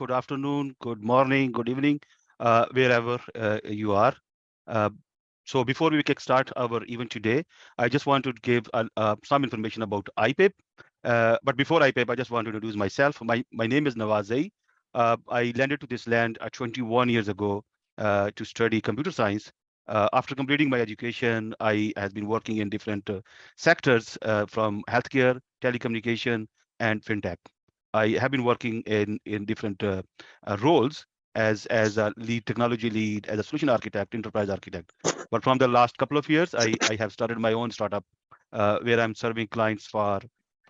good afternoon, good morning, good evening, wherever you are. Uh, so before we kickstart our event today, I just want to give some information about iPIP. But before iPIP, I just want to introduce myself. My name is Nawaz Zai. I landed to this land 21 years ago to study computer science. After completing my education, I has been working in different sectors from healthcare, telecommunication, and fintech. I have been working in different roles as a lead technology lead, as a solution architect, enterprise architect. But from the last couple of years, I have started my own startup where I'm serving clients for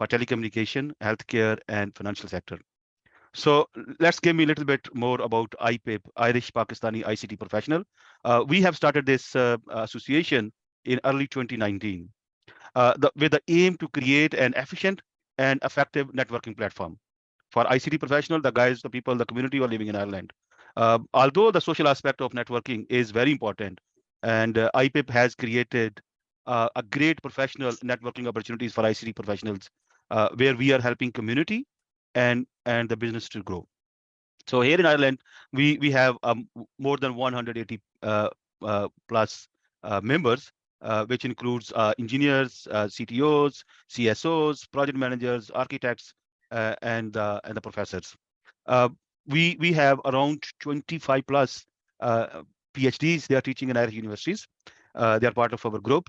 telecommunication, healthcare, and financial sector. So let's give me a little bit more about iPIP, Irish Pakistani ICT Professional. We have started this association in early 2019 with the aim to create an efficient and effective networking platform for ICT professional, the guys, the people, the community who are living in Ireland. Although the social aspect of networking is very important, and iPIP has created a great professional networking opportunities for ICT professionals, where we are helping community and the business to grow. So here in Ireland, we have more than 180 plus members, which includes engineers, CTOs, CSOs, project managers, architects, and the professors. Uh, we have around 25 plus PhDs. They are teaching in Irish universities. They are part of our group.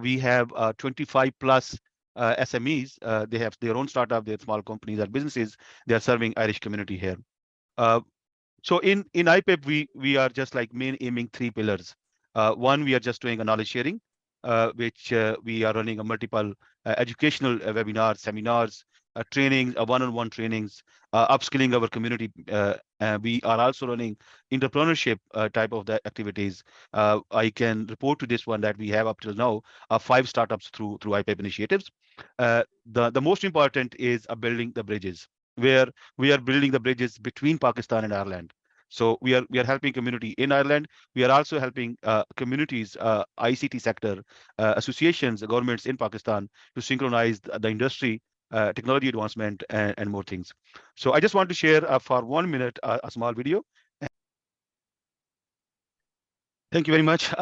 We have 25 plus SMEs. They have their own startup, their small companies or businesses. They are serving Irish community here. Uh, so in iPIP, we are just like main aiming three pillars. One, we are just doing a knowledge sharing, which we are running a multiple educational webinars, seminars, trainings, one-on-one trainings, upskilling our community. We are also running entrepreneurship type of the activities. I can report to this one that we have up till now 5 startups through iPIP initiatives. The most important is building the bridges, where we are building the bridges between Pakistan and Ireland. So we are helping community in Ireland. We are also helping communities, ICT sector, associations, governments in Pakistan to synchronize the industry, technology advancement, and more things. So I just want to share for 1 minute a small video. Thank you very much.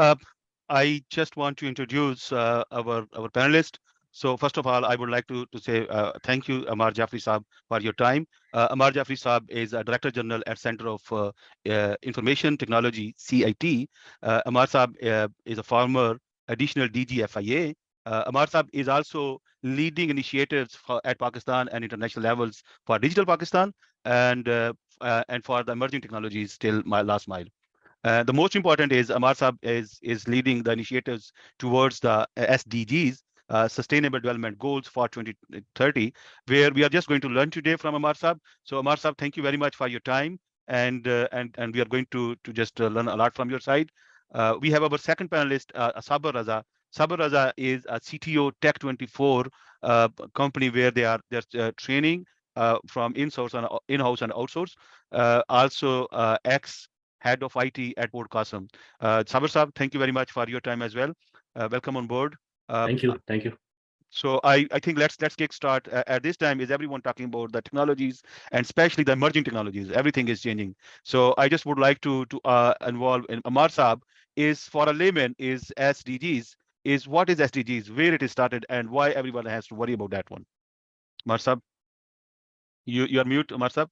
I just want to introduce our panelist. So first of all, I would like to say thank you, Ammar Jaffri Saab, for your time. Ammar Jaffri Saab is a Director General at Center of Information Technology, CIT. Ammar Saab is a former additional DG FIA. Ammar Saab is also leading initiatives at Pakistan and international levels for Digital Pakistan and for the emerging technologies till my last mile. The most important is Ammar Saab is leading the initiatives towards the SDGs, Sustainable Development Goals for 2030, where we are just going to learn today from Ammar Saab. So Ammar Saab, thank you very much for your time, and we are going to just learn a lot from your side. We have our second panelist, Sabir Raza. Sabir Raza is a CTO Tech24 company where they're training from in-house and outsource. Also, ex head of IT at Port Qasim. Sabir Saab, thank you very much for your time as well. Welcome on board. Thank you. Thank you. So I think let's kick start. At this time, is everyone talking about the technologies and especially the emerging technologies? Everything is changing. So I just would like to involve in Ammar Saab is for a layman is SDGs. Is what is SDGs, where it is started, and why everyone has to worry about that one. Ammar Saab, you are mute, Ammar Saab.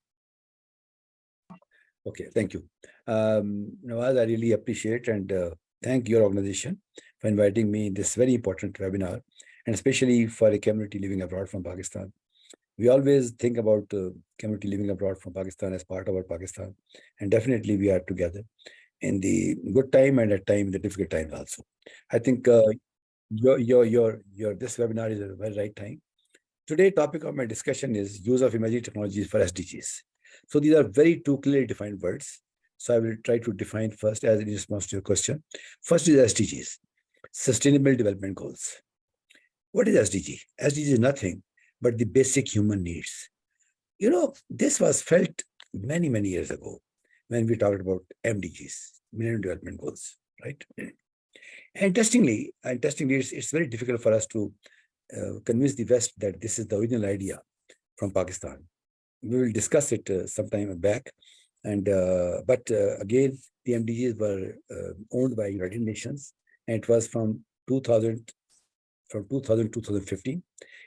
Okay, thank you. Nawaz, I really appreciate and thank your organization for inviting me in this very important webinar, and especially for a community living abroad from Pakistan. We always think about community living abroad from Pakistan as part of our Pakistan, and definitely we are together in the good time and at time the difficult times also. I think your this webinar is a very right time. Today, topic of my discussion is use of emerging technologies for SDGs. So these are very two clearly defined words. So I will try to define first as in response to your question. First is SDGs, Sustainable Development Goals. What is SDG? SDG is nothing but the basic human needs. You know, this was felt many, many years ago when we talked about MDGs, Millennium Development Goals, right? And interestingly, it's very difficult for us to convince the West that this is the original idea from Pakistan. we will discuss it sometime back. And but again, the MDGs were owned by United Nations, and it was from 2000 from 2000 to 2015.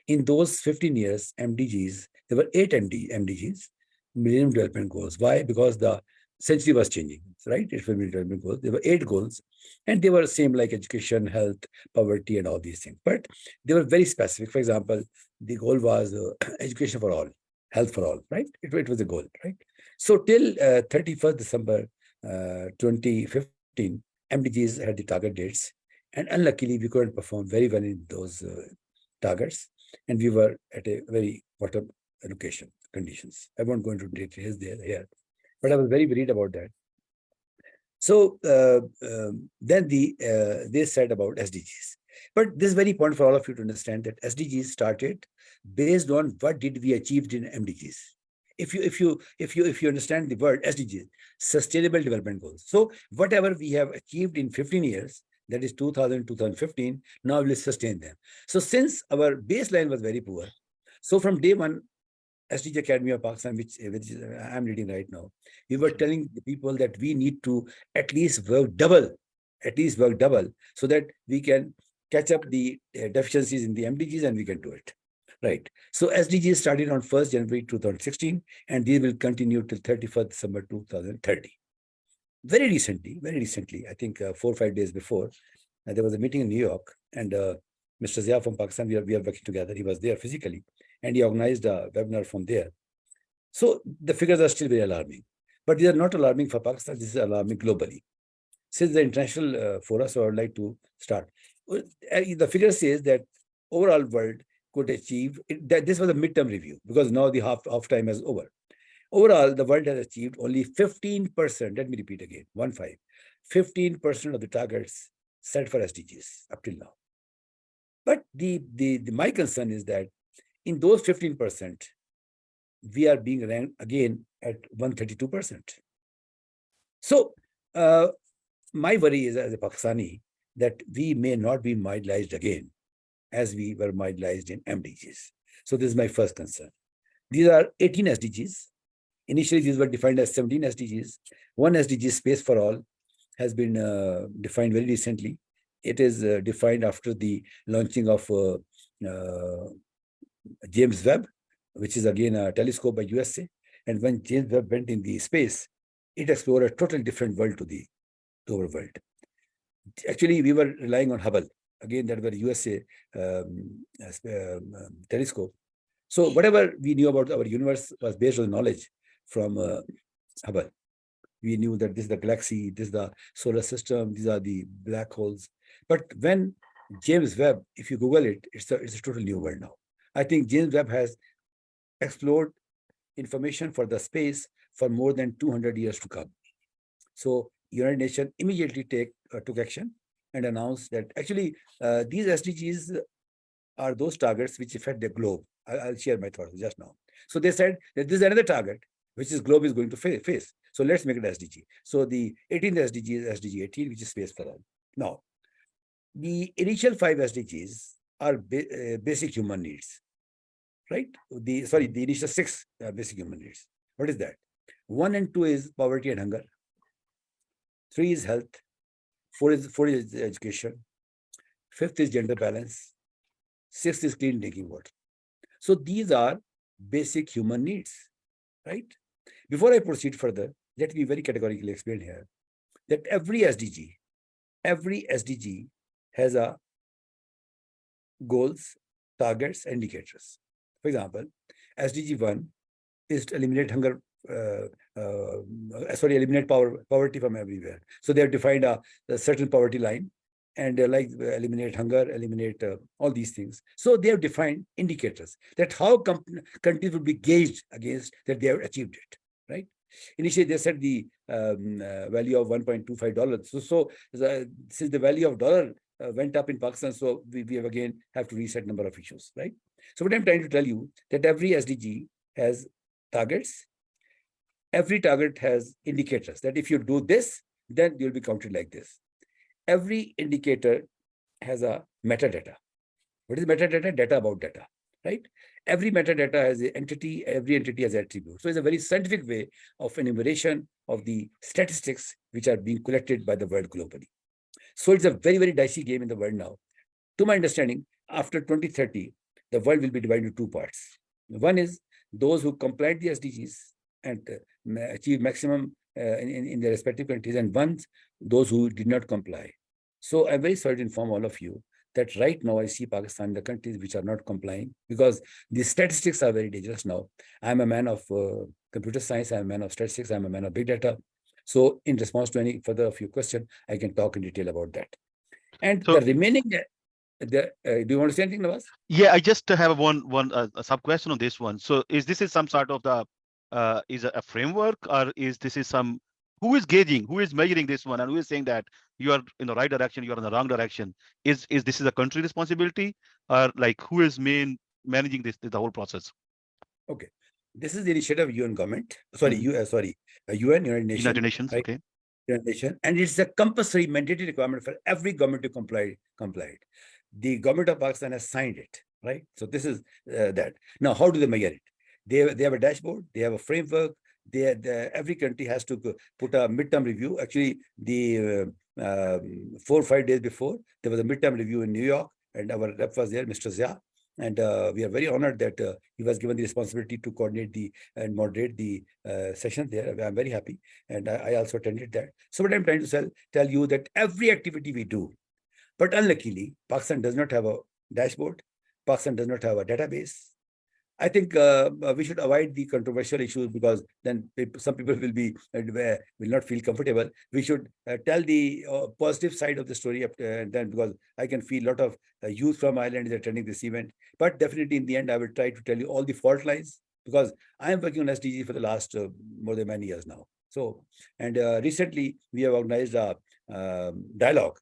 In those 15 years, MDGs, there were eight MDGs, Millennium Development Goals. Why? Because the century was changing, right? It was Millennium Development Goals. There were eight goals, and they were same like education, health, poverty, and all these things. But they were very specific. For example, the goal was education for all, health for all, right? It was a goal, right? So till 31st December 2015, MDGs had the target dates, and unluckily, we couldn't perform very well in those targets, and we were at a very bottom location conditions. I won't go into details there here, but I was very worried about that. So then they said about SDGs. But this is very important for all of you to understand that SDGs started based on what did we achieved in MDGs. If you understand the word SDGs, Sustainable Development Goals. So whatever we have achieved in 15 years, that is 2000, 2015, now we'll sustain them. So since our baseline was very poor, so from day one, SDG Academy of Pakistan, which I'm reading right now, we were telling the people that we need to at least work double, so that we can catch up the deficiencies in the MDGs and we can do it. Right. So SDGs started on 1st January 2016, and these will continue till 31st December 2030. Very recently, I think 4 or 5 days before, there was a meeting in New York, and Mr. Zia from Pakistan, we are working together. He was there physically, and he organized a webinar from there. So the figures are still very alarming, but these are not alarming for Pakistan. This is alarming globally. Since the international forum, so I would like to start. The figure says that overall world could achieve that. This was a midterm review because now the half time is over. Overall, the world has achieved only 15%. Let me repeat again, 15% of the targets set for SDGs up till now. But my concern is that in those 15%, we are being ranked again at 132%. So my worry is, as a Pakistani, that we may not be marginalized again as we were marginalized in MDGs. So this is my first concern. These are 18 SDGs. Initially, these were defined as 17 SDGs. One SDG, Space for All, has been defined very recently. It is defined after the launching of James Webb, which is again a telescope by USA. And when James Webb went in the space, it explored a totally different world to our world. Actually, we were relying on Hubble. Again, that was USA telescope. So whatever we knew about our universe was based on knowledge from Hubble. We knew that this is the galaxy, this is the solar system, these are the black holes. But when James Webb, if you Google it, it's a totally new world now. I think James Webb has explored information for the space for more than 200 years to come. So United Nations immediately took action and announced that actually these SDGs are those targets which affect the globe. I'll share my thoughts just now. So they said that this is another target which is globe is going to face. So let's make it SDG. So the 18th SDG is SDG 18, which is space for all. Now, the initial 5 SDGs are basic human needs, right? The initial 6 basic human needs. What is that? 1 and 2 is poverty and hunger. 3 is health. 4 is education. 5th is gender balance. 6th is clean drinking water. So these are basic human needs, right? Before I proceed further, let me very categorically explain here that every SDG has a goals, targets, indicators. For example, SDG 1 is to eliminate hunger, eliminate poverty from everywhere. So they have defined a certain poverty line, and eliminate hunger, eliminate all these things. So they have defined indicators that how countries will be gauged against that they have achieved it, right? Initially, they said the value of $1.25. So since the value of dollar went up in Pakistan, so we have to reset number of issues, right? So what I'm trying to tell you that every SDG has targets. Every target has indicators that if you do this, then you'll be counted like this. Every indicator has a metadata. What is metadata? Data about data, right? Every metadata has an entity, every entity has an attribute. So it's a very scientific way of enumeration of the statistics which are being collected by the world globally. So it's a very, very dicey game in the world now. To my understanding, after 2030, the world will be divided into two parts. One is those who comply the SDGs and achieve maximum in their respective countries, and one, those who did not comply. So I'm very sorry to inform all of you that right now I see Pakistan, the countries which are not complying, because the statistics are very dangerous now. I'm a man of computer science, I'm a man of statistics, I'm a man of big data. So in response to any further of your question, I can talk in detail about that. And So the remaining, do you want to say anything, Nawaz? yeah, I just have one a sub question on this one. So is this is some sort of the is a framework, or is this is some, who is gauging, who is measuring this one, and who is saying that you are in the right direction, you are in the wrong direction? Is this is a country responsibility, or like who is managing the whole process? Okay. This is the initiative of UN government. Sorry, Mhm. UN, United United Nations, Nations, right? okay. United Nations, and it's a compulsory mandatory requirement for every government to comply. The government of Pakistan has signed it, right? So this is that. Now, how do they measure it? They have a dashboard, they have a framework. Every country has to put a midterm review. Actually, the 4 or 5 days before, there was a midterm review in New York, and our rep was there, Mr. Zia. And we are very honored that he was given the responsibility to coordinate and moderate the session there. I'm very happy. And I also attended that. So what I'm trying to tell you that every activity we do, but unluckily, Pakistan does not have a dashboard. Pakistan does not have a database. I think we should avoid the controversial issues, because then some people will not feel comfortable. We should tell the positive side of the story, and then, because I can feel a lot of youth from Ireland is attending this event. But definitely in the end, I will try to tell you all the fault lines, because I am working on SDG for the last more than many years now. So, and recently we have organized a dialogue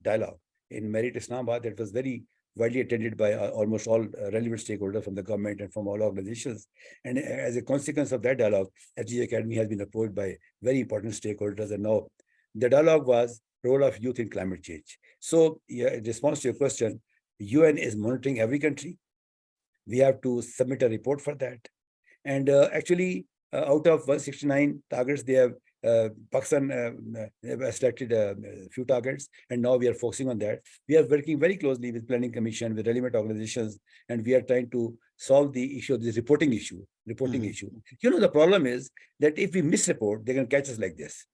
in Merit Islamabad that was very widely attended by almost all relevant stakeholders from the government and from all organizations. And as a consequence of that dialogue, SDG Academy has been approached by very important stakeholders. And now the dialogue was role of youth in climate change. So yeah, in response to your question, UN is monitoring every country. We have to submit a report for that. And actually, out of 169 targets, they have Pakistan have selected a few targets, and now we are focusing on that. We are working very closely with Planning Commission, with relevant organizations, and we are trying to solve the issue of this reporting issue. Mhm. You know, the problem is that if we misreport, they can catch us like this.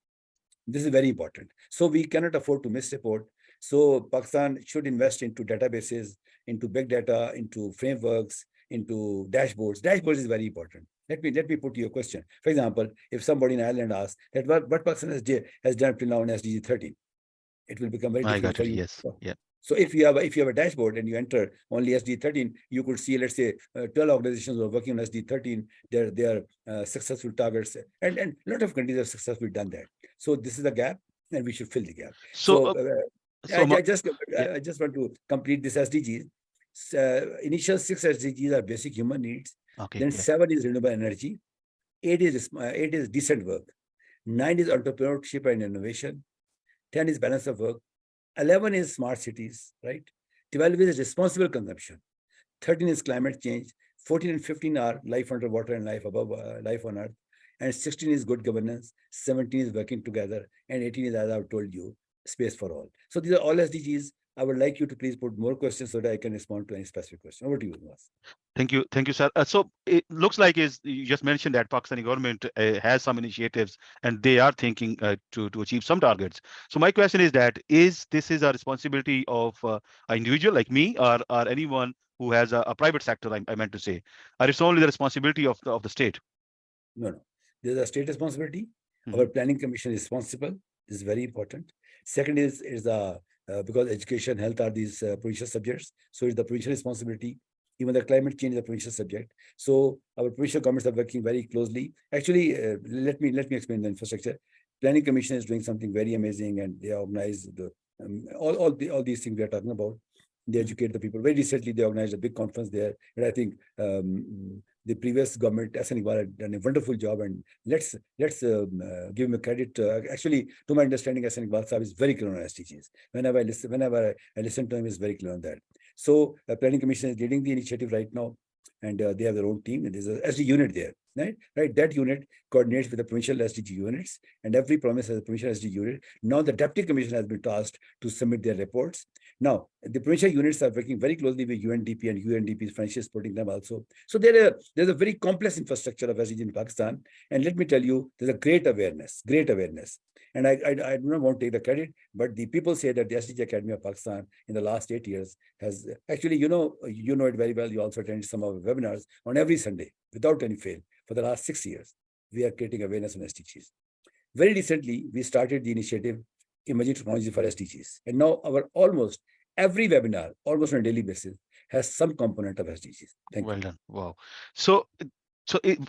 This is very important. So we cannot afford to misreport. So Pakistan should invest into databases, into big data, into frameworks, into dashboards. Dashboards is very important. Let me put you a question. For example, if somebody in Ireland asks that what Pakistan has done till now in SDG 13, it will become very I difficult got for it. you. Yes. Yeah. So if you have a dashboard and you enter only SD 13, you could see, let's say, 12 organizations who are working on SD 13, their successful targets, and a lot of countries have successfully done that. So this is a gap, and we should fill the gap. So So so yeah. I just want to complete this SDGs. Initial 6 SDGs are basic human needs. Okay. Then Yeah. 7 is renewable energy. 8 is decent work. 9 is entrepreneurship and innovation. 10 is balance of work. 11 is smart cities, right? 12 is responsible consumption. 13 is climate change. 14 and 15 are life underwater and life above, life on earth. And 16 is good governance. 17 is working together. And 18 is, as I've told you, space for all. So these are all SDGs. I would like you to please put more questions so that I can respond to any specific question. Over to you, Nawaz. Thank you, sir. So it looks like is you just mentioned that Pakistani government has some initiatives and they are thinking to achieve some targets. So my question is that this is a responsibility of an individual like me, or anyone who has a private sector? I meant to say, or it's only the responsibility of the state? No, no. There's a state responsibility. Our Hmm. planning commission is responsible. This is very important. Second is the because education, health are these provincial subjects, so it's the provincial responsibility. Even the climate change is a provincial subject. So our provincial governments are working very closely. Actually, let me explain the infrastructure. Planning commission is doing something very amazing, and they organize all these things we are talking about. They Hmm. educate the people. Very recently, they organized a big conference there, and I think the previous government, SN Iqbal, had done a wonderful job, and let's give him a credit. Actually, to my understanding, SN Iqbal Sahib is very clear on SDGs. Whenever I listen to him, he's very clear on that. So, Planning Commission is leading the initiative right now, and they have their own team, and there's a SD unit there. Right. That unit coordinates with the provincial SDG units, and every province has a provincial SDG unit. Now the deputy commissioner has been tasked to submit their reports. Now the provincial units are working very closely with UNDP, and UNDP is financially supporting them also. So there's a very complex infrastructure of SDG in Pakistan, and let me tell you, there's a great awareness. And I do not want to take the credit, but the people say that the SDG Academy of Pakistan in the last 8 years has actually, you know it very well. You also attended some of our webinars on every Sunday without any fail. For the last 6 years, we are creating awareness on SDGs. Very recently, we started the initiative Emerging Technology for SDGs. And now our almost every webinar, almost on a daily basis, has some component of SDGs. Thank Well you. done. Wow.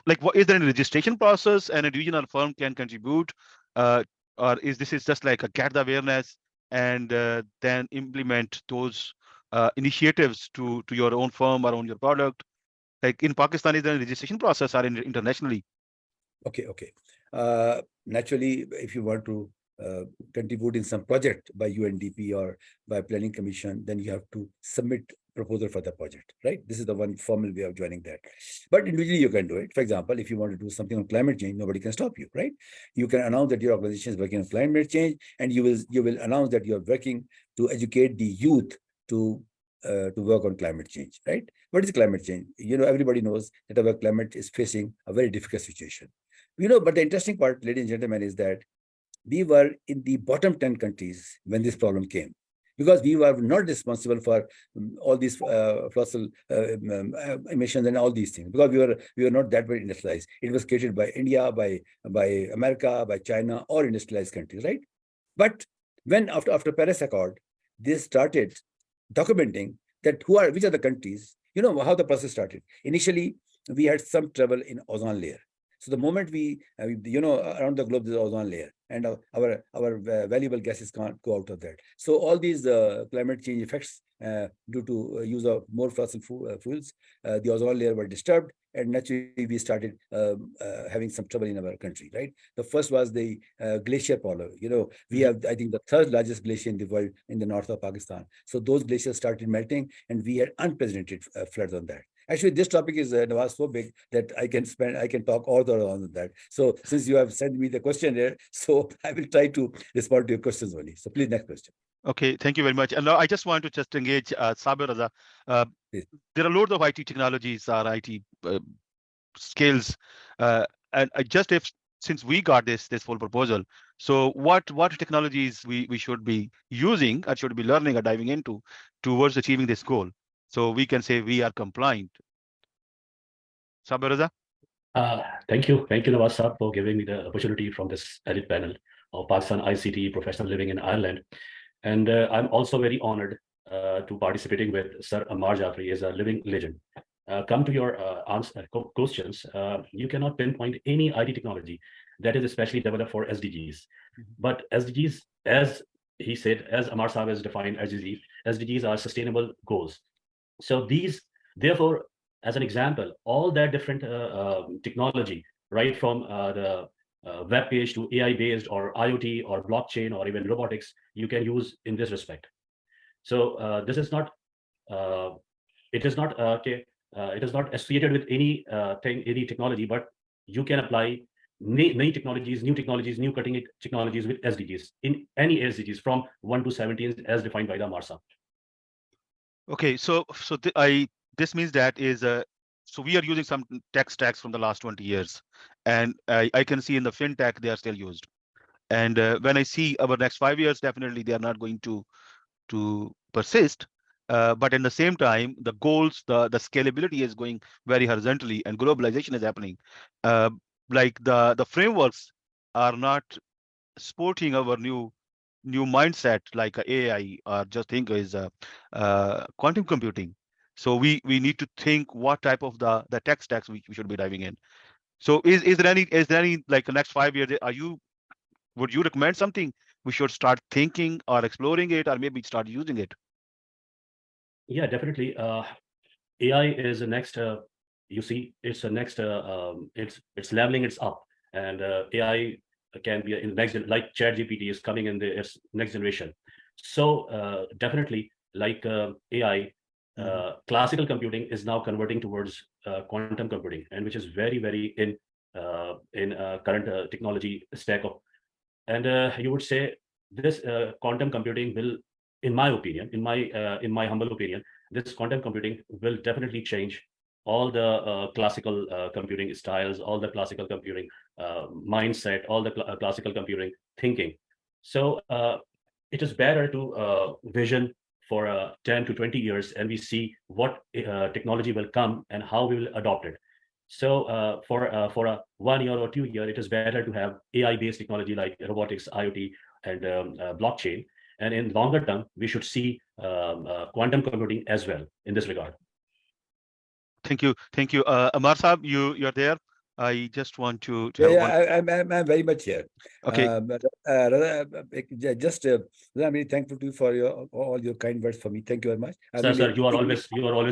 Like, what is there any registration process and a regional firm can contribute, uh, or is this is just like a get the awareness and then implement those initiatives to your own firm or on your product? Like in Pakistan, is there a registration process or internationally? Okay. Naturally, if you want to uh, contribute in some project by UNDP or by Planning Commission, then you have to submit proposal for the project, right? This is the one formal way of joining that. But individually, you can do it. For example, if you want to do something on climate change, nobody can stop you, right? You can announce that your organization is working on climate change, and you will announce that you are working to educate the youth to work on climate change, right? What is climate change? Everybody knows that our climate is facing a very difficult situation. But the interesting part, ladies and gentlemen, is that we were in the bottom 10 countries when this problem came, because we were not responsible for all these fossil emissions and all these things, because we were not that very industrialized. It was created by India, by America, by China, or industrialized countries, right? But when after Paris Accord, they started documenting that which are the countries. You know how the process started. Initially, we had some trouble in ozone layer. So the moment around the globe, there's ozone layer, and our valuable gases can't go out of that. So all these climate change effects due to use of more fossil fuels, the ozone layer were disturbed, and naturally we started having some trouble in our country. Right. The first was the glacier problem. We have, I think, the third largest glacier in the world in the north of Pakistan. So those glaciers started melting, and we had unprecedented floods on that. Actually, this topic is Nawaz, so big that I can talk all the on that. So since you have sent me the question there, so I will try to respond to your questions only. So please, next question. Okay, thank you very much. And now I just want to just engage Sabir Raza. Uh, Please. there are loads of IT technologies or IT skills, and I just if since we got this full proposal, so what technologies we should be using or should be learning or diving into towards achieving this goal, so we can say we are compliant. Sabir Raza? Thank you, Nawaz Saab, for giving me the opportunity from this elite panel of Pakistan ICT professional living in Ireland. And I'm also very honored to participating with Sir Ammar Jaffri, is a living legend. Come to your questions. You cannot pinpoint any IT technology that is especially developed for SDGs. But SDGs, as he said, as Ammar Saab has defined SDGs are sustainable goals. So therefore, as an example, all that different technology, right from the web page to AI-based or IoT or blockchain or even robotics, you can use in this respect. So this is not, it is not it is not associated with any technology, but you can apply many technologies, new cutting edge technologies with SDGs in any SDGs from 1 to 17 as defined by the Ammar Saab. Okay, so this means that is so we are using some tech stacks from the last 20 years, and I can see in the fintech they are still used. And when I see our next 5 years, definitely they are not going to persist. But at the same time, the goals, the scalability is going very horizontally, and globalization is happening. Like the frameworks are not supporting our new mindset, like AI, or just think is quantum computing. So we need to think what type of the tech stacks we should be diving in. So is there any like the next 5 years? Would you recommend something we should start thinking or exploring it, or maybe start using it? Yeah, definitely. AI is the next. You see, it's the next. It's leveling. It's up, and AI can be in the next, like ChatGPT is coming in the its next generation. So definitely, like AI, classical computing is now converting towards quantum computing, and which is very, very in current technology stack of. And you would say this quantum computing will, in my opinion, in my humble opinion, this quantum computing will definitely change all the classical computing styles, all the classical computing mindset, all the classical computing thinking. So it is better to vision for 10 to 20 years, and we see what technology will come and how we will adopt it. So for a 1 year or 2 year, it is better to have AI-based technology like robotics, IoT, and blockchain. And in longer term, we should see quantum computing as well in this regard. Thank you. Ammar Saab, you're there. I just want to Yeah, have one. I'm very much here. Okay. Raza, I'm really thankful to you for all your kind words for me. Thank you very much. Sir, you are always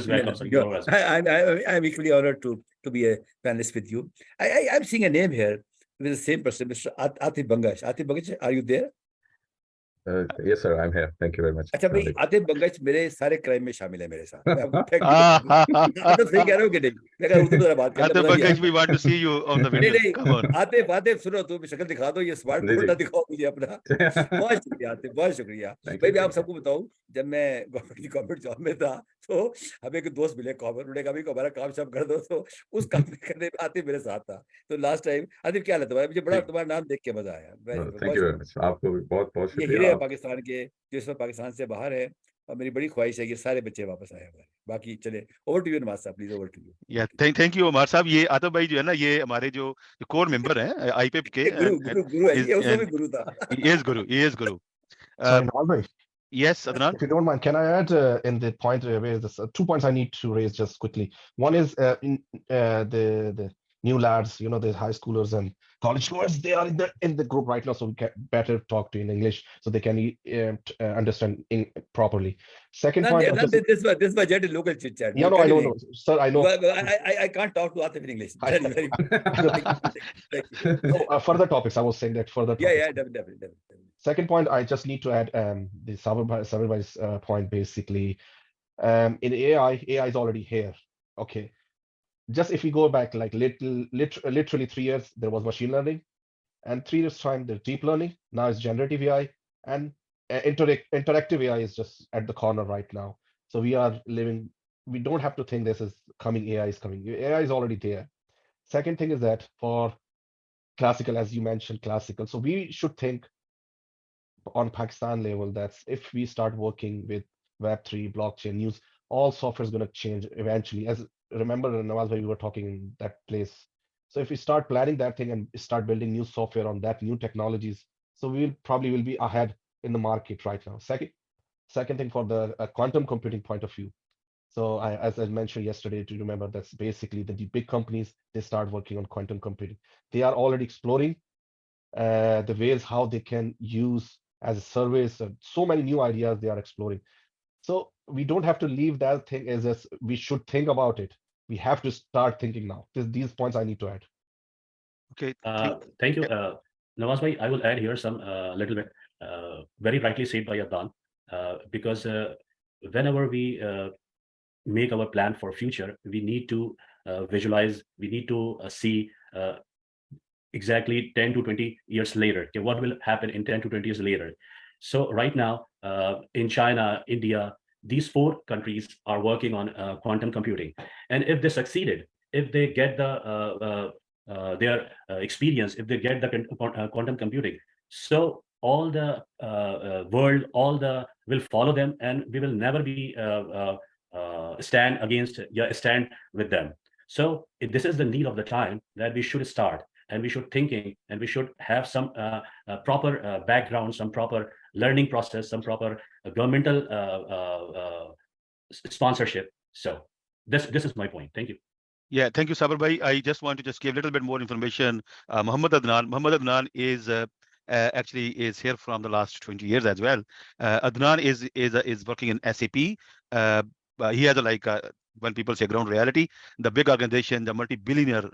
welcome, sir. You are always welcome. I'm equally honored to be a panelist with you. I'm seeing a name here with the same person, Mr. Atif Bangash. Atif Bangash, are you there? Yes, sir, I'm here. Thank you very much. अच्छा भाई आतिफ बंगच मेरे सारे crime में शामिल है मेरे साथ मैं आपको फैक्ट तो सही कह रहा हूँ कि नहीं मैं कह उर्दू में बात करता Atif Bangash, we want to see you on the video. नहीं Come on. आतिफ सुनो तुम शक्ल दिखा दो ये स्मार्ट बोर्ड ना दिखाओ मुझे अपना बहुत शुक्रिया आतिफ बहुत शुक्रिया भाई मैं आप सबको बताऊं जब मैं गवर्नमेंट जॉब में था तो हमें एक दोस्त मिले कॉमन उन्होंने कहा हमारा काम सब कर दो तो उस काम करने में आतिफ मेरे साथ था तो लास्ट टाइम आतिफ क्या लगता है मुझे बड़ा तुम्हारा नाम देख के मजा आया थैंक यू वेरी मच आपको भी बहुत बहुत ये हीरे हैं पाकिस्तान के जो इस वक्त पाकिस्तान से बाहर है और मेरी बड़ी ख्वाहिश है कि सारे बच्चे वापस आए हमारे बाकी चले ओवर टू यू नवाज साहब प्लीज ओवर टू यू या थैंक यू अमर साहब ये आतिफ भाई जो है ना ये हमारे जो कोर मेंबर हैं आईपीएप के गुरु है ये उसमें भी गुरु था he is guru yes Adnan, if you don't mind, can I add in the point where this 2 points I need to raise just quickly. One is the new lads, you know, the high schoolers and college goers, they are in the group right now, so we can better talk to in English so they can understand properly. Second point, this budget is local chit chat. Yeah, no, I know, sir, I know. I can't talk to Atif in English. Further topics, I was saying that further. Yeah, definitely. Second point, I just need to add the Sabir Bhai's point basically. In AI is already here. Okay. Just if we go back like literally 3 years, there was machine learning, and 3 years time there's deep learning. Now it's generative AI, and interactive AI is just at the corner right now. So we don't have to think this is coming. AI is coming. AI is already there. Second thing is that for classical, as you mentioned, classical. So we should think on Pakistan level that's if we start working with Web3, blockchain, news, all software is going to change eventually. As remember, Nawaz, we were talking in that place. So if we start planning that thing and start building new software on that, new technologies, so we will be ahead in the market right now. Second thing for the quantum computing point of view. So as I mentioned yesterday, to remember that's basically the big companies, they start working on quantum computing. They are already exploring the ways how they can use as a service. So many new ideas they are exploring. So we don't have to leave that thing as we should think about it. We have to start thinking now. These points I need to add. Okay. Thank you. Nawaz bhai, I will add here some little bit, very rightly said by Adnan, because whenever we make our plan for future, we need to visualize, we need to see exactly 10 to 20 years later. Okay, what will happen in 10 to 20 years later? So right now, in China, India, these 4 countries are working on quantum computing. And if they succeeded, if they get their experience, if they get the quantum computing, so all the world, will follow them, and we will never be stand with them. So this is the need of the time that we should start, and we should thinking, and we should have some proper background, some proper learning process, some proper governmental sponsorship. So this is my point. Thank you. Yeah, thank you, Sabir bhai. I just want to give a little bit more information. Muhammad Adnan is actually is here from the last 20 years as well. Adnan is working in SAP. He has when people say ground reality, the big organization, the multi-billionaire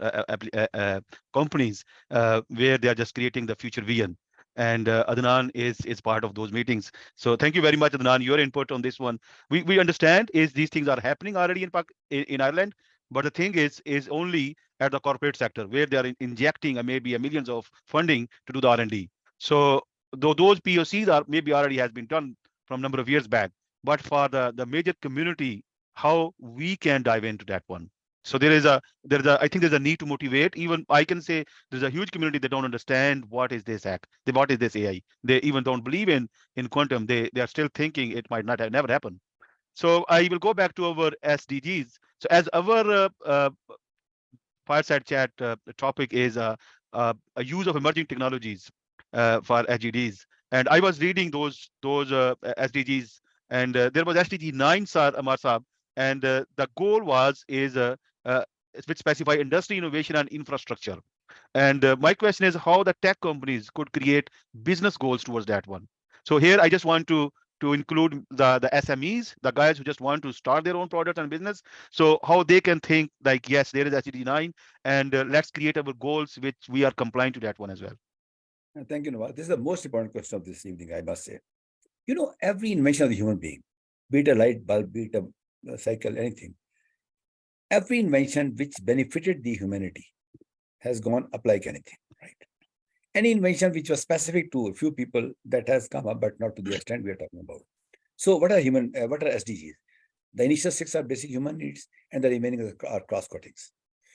companies, where they are just creating the future vision. and Adnan is part of those meetings. So thank you very much, Adnan, your input on this one. We understand is these things are happening already in Ireland, but the thing is only at the corporate sector where they are injecting maybe a millions of funding to do the R&D. So though those POCs are maybe already has been done from number of years back, but for the major community, how we can dive into that one. So I think there's a need to motivate. Even I can say there's a huge community that don't understand what is this what is this AI. They even don't believe in quantum. They are still thinking it might not have never happen. So I will go back to our SDGs. So as our fireside chat topic is a use of emerging technologies for SDGs, and I was reading those SDGs, and there was SDG 9, sir, Ammar Saab, and the goal uh, which specify industry innovation and infrastructure. And my question is how the tech companies could create business goals towards that one. So here I just want to include the SMEs, the guys who just want to start their own product and business. So how they can think like, yes, there is SDG 9, and let's create our goals which we are compliant to that one as well. Thank you, Nawaz. This is the most important question of this evening, I must say. Every invention of the human being, be it a light bulb, be it a cycle, anything, every invention which benefited the humanity has gone up like anything, right? Any invention which was specific to a few people that has come up, but not to the extent we are talking about. So what are SDGs? The initial 6 are basic human needs, and the remaining are cross-cuttings.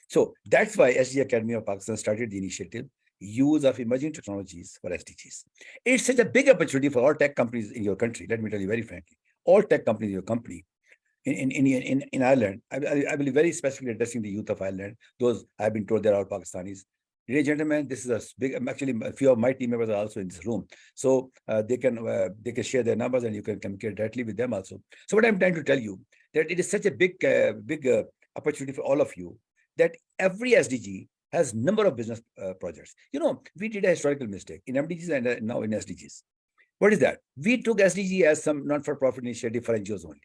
So that's why SDG Academy of Pakistan started the initiative, use of emerging technologies for SDGs. It's such a big opportunity for all tech companies in your country. Let me tell you very frankly, all tech companies in your company, in Ireland, I will be very specifically addressing the youth of Ireland. Those I've been told they're all Pakistanis. Ladies and gentlemen, this is a big. Actually, a few of my team members are also in this room, so they can share their numbers and you can communicate directly with them also. So what I'm trying to tell you that it is such a big opportunity for all of you that every SDG has number of business projects. We did a historical mistake in MDGs and now in SDGs. What is that? We took SDG as some non-for-profit initiative for NGOs only.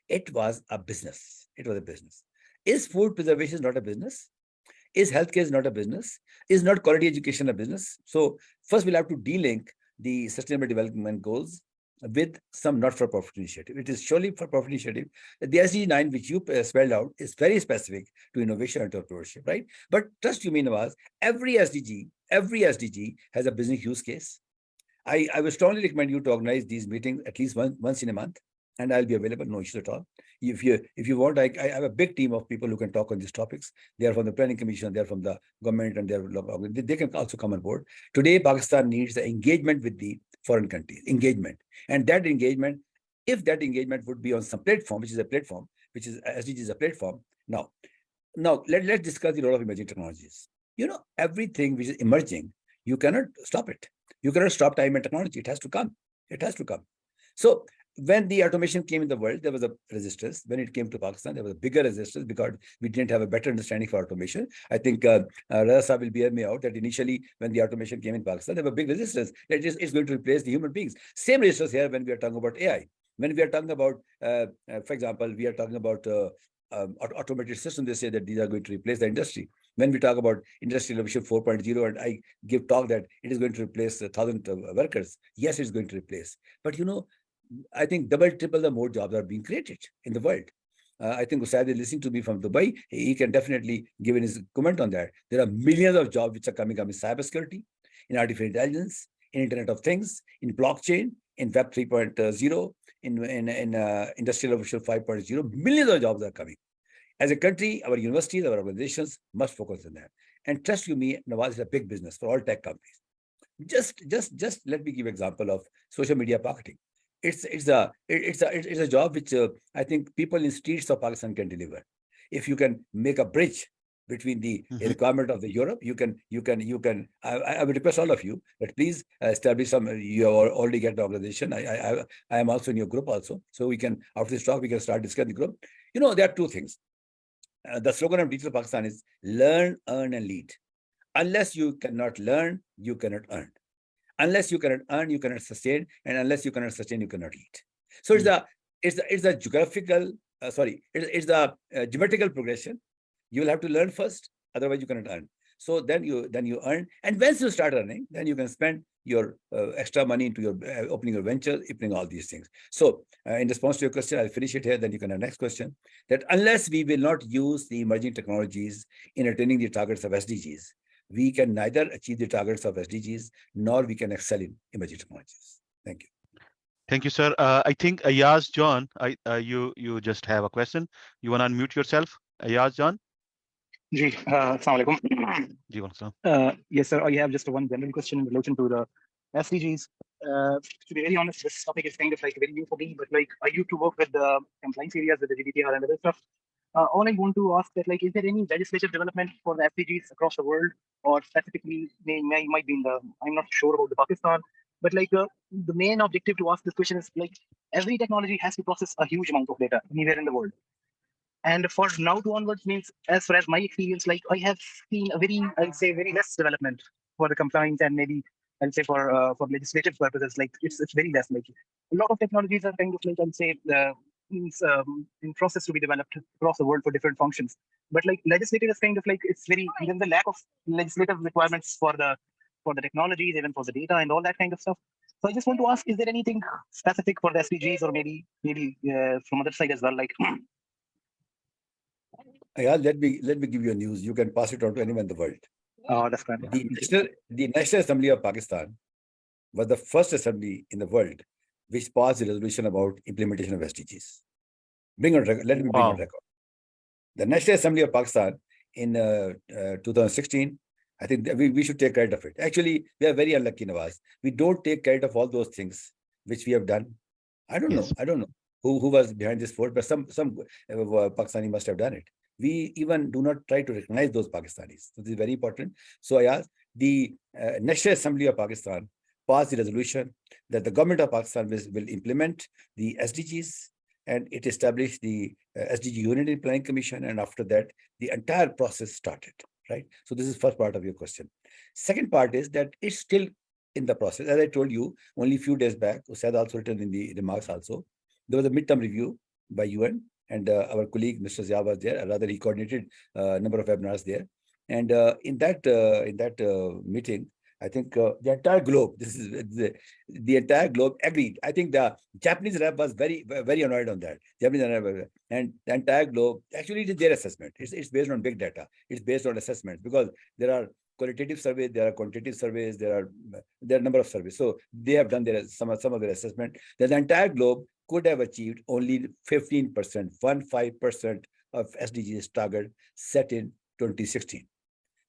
It was a business. It was a business. Is food preservation not a business? Is healthcare not a business? Is not quality education a business? So first we'll have to de-link the Sustainable Development Goals with some not-for-profit initiative. It is surely for-profit initiative. The SDG 9, which you spelled out, is very specific to innovation and entrepreneurship, right? But trust you me, Nawaz, every SDG has a business use case. I would strongly recommend you to organize these meetings at least once in a month, and I'll be available, no issues at all. If you want, I have a big team of people who can talk on these topics. They are from the Planning Commission, they are from the government, and they can also come on board. Today, Pakistan needs the engagement with the foreign countries, and that engagement, if that engagement would be on some platform, which is SDG is a platform. Now let's discuss the role of emerging technologies. Everything which is emerging, you cannot stop it. You cannot stop time and technology. It has to come. So when the automation came in the world, there was a resistance. When it came to Pakistan, there was a bigger resistance because we didn't have a better understanding for automation. I think Raza will bear me out that initially when the automation came in Pakistan, there was big resistance. That it's going to replace the human beings. Same resistance here when we are talking about AI. When we are talking about, for example, we are talking about automated systems, they say that these are going to replace the industry. When we talk about Industrial Revolution 4.0, and I give talk that it is going to replace 1,000 workers, yes, it's going to replace. But I think double, triple the more jobs are being created in the world. I think Usaid is listening to me from Dubai. He can definitely give his comment on that. There are millions of jobs which are coming up in cybersecurity, in artificial intelligence, in Internet of Things, in blockchain, in Web 3.0, in Industrial Revolution 5.0. Millions of jobs are coming. As a country, our universities, our organizations must focus on that. And trust you me, Nawaz is a big business for all tech companies. Just let me give an example of social media marketing. It's a job which I think people in streets of Pakistan can deliver. If you can make a bridge between the requirement of the Europe, you can. I would request all of you that please establish some. You already get the organization. I am also in your group also, so we can after this talk we can start discussing the group. There are two things. The slogan of Digital Pakistan is learn, earn, and lead. Unless you cannot learn, you cannot earn. Unless you cannot earn, you cannot sustain, and unless you cannot sustain, you cannot lead. So it's the geographical. It's the geometrical progression. You will have to learn first, otherwise you cannot earn. So then you earn, and once you start earning, then you can spend your extra money into your opening your venture, opening all these things. So in response to your question, I'll finish it here, then you can have next question. That unless we will not use the emerging technologies in attaining the targets of SDGs, we can neither achieve the targets of SDGs nor we can excel in emerging technologies. Thank you. Thank you, sir. I think Ayaz John, you just have a question. You want to unmute yourself, Ayaz John? जी, अस्सलाम वालेकुम। जी, वालेकुम। Yes, sir. I have just one general question in relation to the SDGs. To be very honest, this topic is kind of like very new for me, but like I used to work with the compliance areas with the GDPR and other stuff. All I want to ask that like, is there any legislative development for the SDGs across the world, or specifically might be in the, I'm not sure about the Pakistan, but like the main objective to ask this question is like every technology has to process a huge amount of data anywhere in the world. And for now to onwards means, as far as my experience, like I have seen a very, I'd say, very less development for the compliance and maybe I'd say for legislative purposes. Like it's very less. Like a lot of technologies are kind of like I'd say in process to be developed across the world for different functions. But like legislative is kind of like it's very there's the lack of legislative requirements for the technologies, even for the data and all that kind of stuff. So I just want to ask: is there anything specific for the SDGs, or maybe from other side as well, like? Yeah, let me give you a news. You can pass it on to anyone in the world. Oh, that's great. The National Assembly of Pakistan was the first assembly in the world which passed a resolution about implementation of SDGs. Let me bring on record. The National Assembly of Pakistan in 2016, I think we should take credit of it. Actually, we are very unlucky, Nawaz. We don't take credit of all those things which we have done. I don't know who was behind this vote, but some Pakistani must have done it. We even do not try to recognize those Pakistanis. So this is very important. So I asked the National Assembly of Pakistan passed the resolution that the government of Pakistan will implement the SDGs, and it established the SDG Unit in Planning Commission, and after that, the entire process started, right? So this is first part of your question. Second part is that it's still in the process. As I told you, only a few days back, Usaid also written in the remarks also, there was a midterm review by UN, and our colleague, Mr. Zia, was there. Rather, he coordinated a number of webinars there. And in that meeting, I think the entire globe, this is the entire globe agreed. I think the Japanese rep was very, very annoyed on that. And the entire globe, actually it is their assessment. It's based on big data. It's based on assessments, because there are qualitative surveys, there are quantitative surveys, there are a number of surveys. So they have done some of their assessment that the entire globe could have achieved only 15% of SDGs target set in 2016.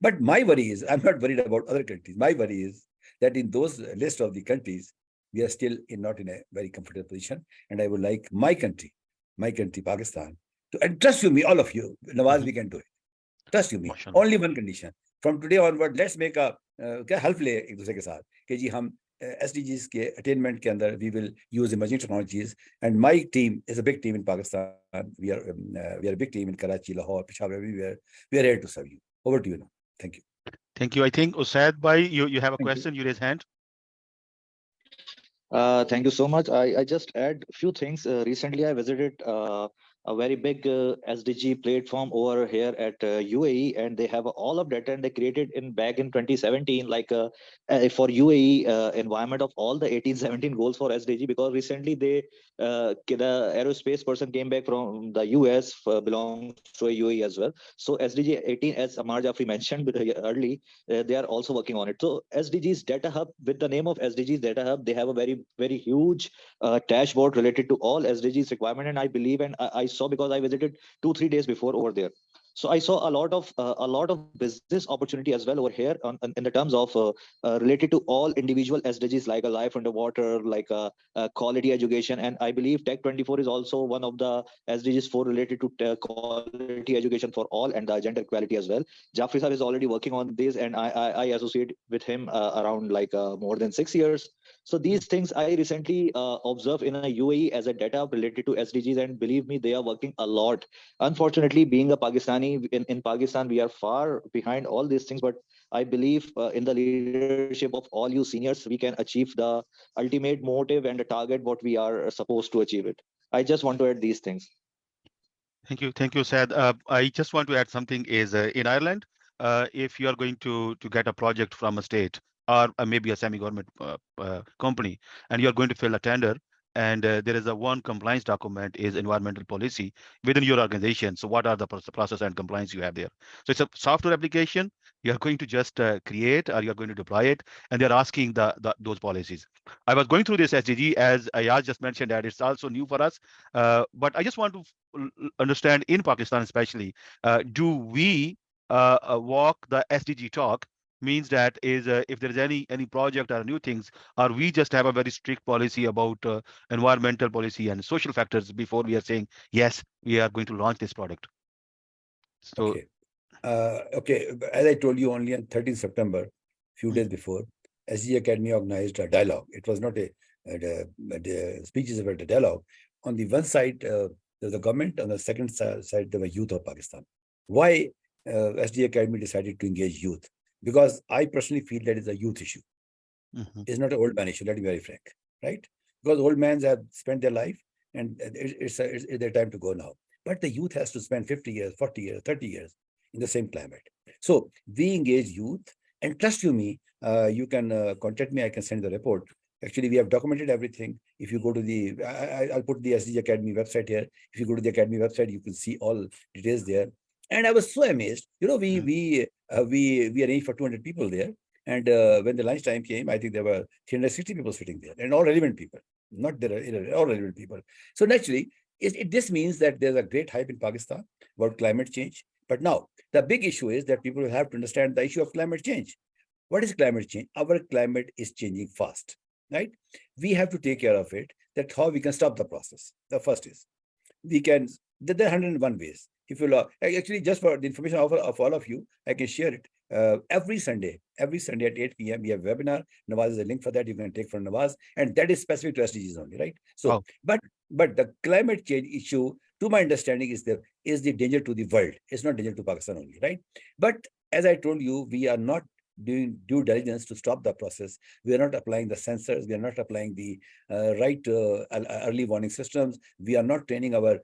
But my worry is, I'm not worried about other countries. My worry is that in those list of the countries, we are still not in a very comfortable position. And I would like my country, Pakistan, and trust you me, all of you, Nawaz, we can do it. Trust you me. Only one condition. From today onward, let's make a help le ek dusre ke saath कि जी हम SDGs के attainment के अंदर we will use emerging technologies, and my team is a big team in Pakistan. We are a big team in Karachi, Lahore, Peshawar, everywhere. We are here to serve you. Over to you now. Thank you. Thank you. I think Usaid Bhai, you have a question. You raise hand. Thank you so much. I just add a few things. Recently, I visited a very big SDG platform over here at UAE, and they have all of data, and they created back in 2017 like for UAE environment of all the 18-17 goals for SDG, because recently the aerospace person came back from the US, belongs to a UAE as well. So SDG 18, as Ammar Jaffri mentioned early, they are also working on it. So SDGs Data Hub, with the name of SDGs Data Hub, they have a very, very huge dashboard related to all SDGs requirement. And I believe, and I saw, because I visited 2-3 days before over there. So I saw a lot of business opportunity as well over here in the terms of related to all individual SDGs, like a life underwater, like a quality education. And I believe Tech20four is also one of the SDGs for related to quality education for all, and the gender equality as well. Jaffri sir is already working on this, and I associate with him around like more than 6 years. So these things I recently observed in a UAE as a data related to SDGs, and believe me, they are working a lot. Unfortunately, being a Pakistani, in Pakistan, we are far behind all these things, but I believe in the leadership of all you seniors, we can achieve the ultimate motive and the target what we are supposed to achieve it. I just want to add these things. Thank you, Saad. I just want to add something is in Ireland, if you are going to get a project from a state, or maybe a semi-government company, and you're going to fill a tender, and there is a one compliance document is environmental policy within your organization. So what are the process and compliance you have there? So it's a software application you're going to just create, or you're going to deploy it, and they're asking those policies. I was going through this SDG, as Ayaz just mentioned, that it's also new for us, but I just want to understand, in Pakistan especially, do we walk the SDG talk? Means that is, if there is any project or new things, or we just have a very strict policy about environmental policy and social factors before we are saying yes, we are going to launch this product. So Okay. Okay, as I told you, only on 13th September, few days before, SG Academy organized a dialogue. It was not a speeches, about a dialogue. On the one side, there's the government. On the second side, there were youth of Pakistan. Why SG Academy decided to engage youth? Because I personally feel that it's a youth issue. It's not an old man issue, let me be very frank, right? Because old men have spent their life, and it's their time to go now. But the youth has to spend 50 years, 40 years, 30 years in the same climate. So we engage youth, and trust me, you can contact me, I can send the report. Actually, we have documented everything. If you go to the, I'll put the SDG Academy website here. If you go to the Academy website, you can see all details there. And I was so amazed. You know, we arranged for 200 people there. And when the lunchtime came, I think there were 360 people sitting there, and all relevant people, not there, all relevant people. So naturally, this means that there's a great hype in Pakistan about climate change. But now, the big issue is that people have to understand the issue of climate change. What is climate change? Our climate is changing fast, right? We have to take care of it. That's how we can stop the process. The first is, we can, there are 101 ways. If you actually, just for the information of all of you, I can share it. Every Sunday at 8 p.m. we have a webinar. Nawaz is a link for that. You can take from Nawaz, and that is specific to SDGs only, right? So, but the climate change issue, to my understanding, is the danger to the world. It's not danger to Pakistan only, right? But as I told you, we are not doing due diligence to stop the process. We are not applying the sensors. We are not applying the right early warning systems. We are not training our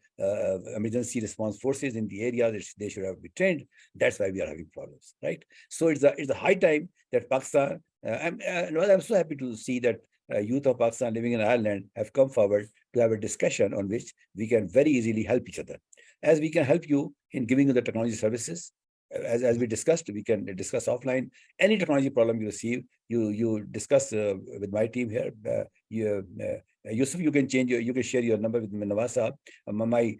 emergency response forces in the areas they should have been trained. That's why we are having problems, right? So it's a high time that Pakistan. I'm so happy to see that youth of Pakistan living in Ireland have come forward to have a discussion on which we can very easily help each other. As we can help you in giving you the technology services, as we discussed, we can discuss offline. Any technology problem you receive, you discuss with my team here. Yusuf, you can share your number with Nawaz. My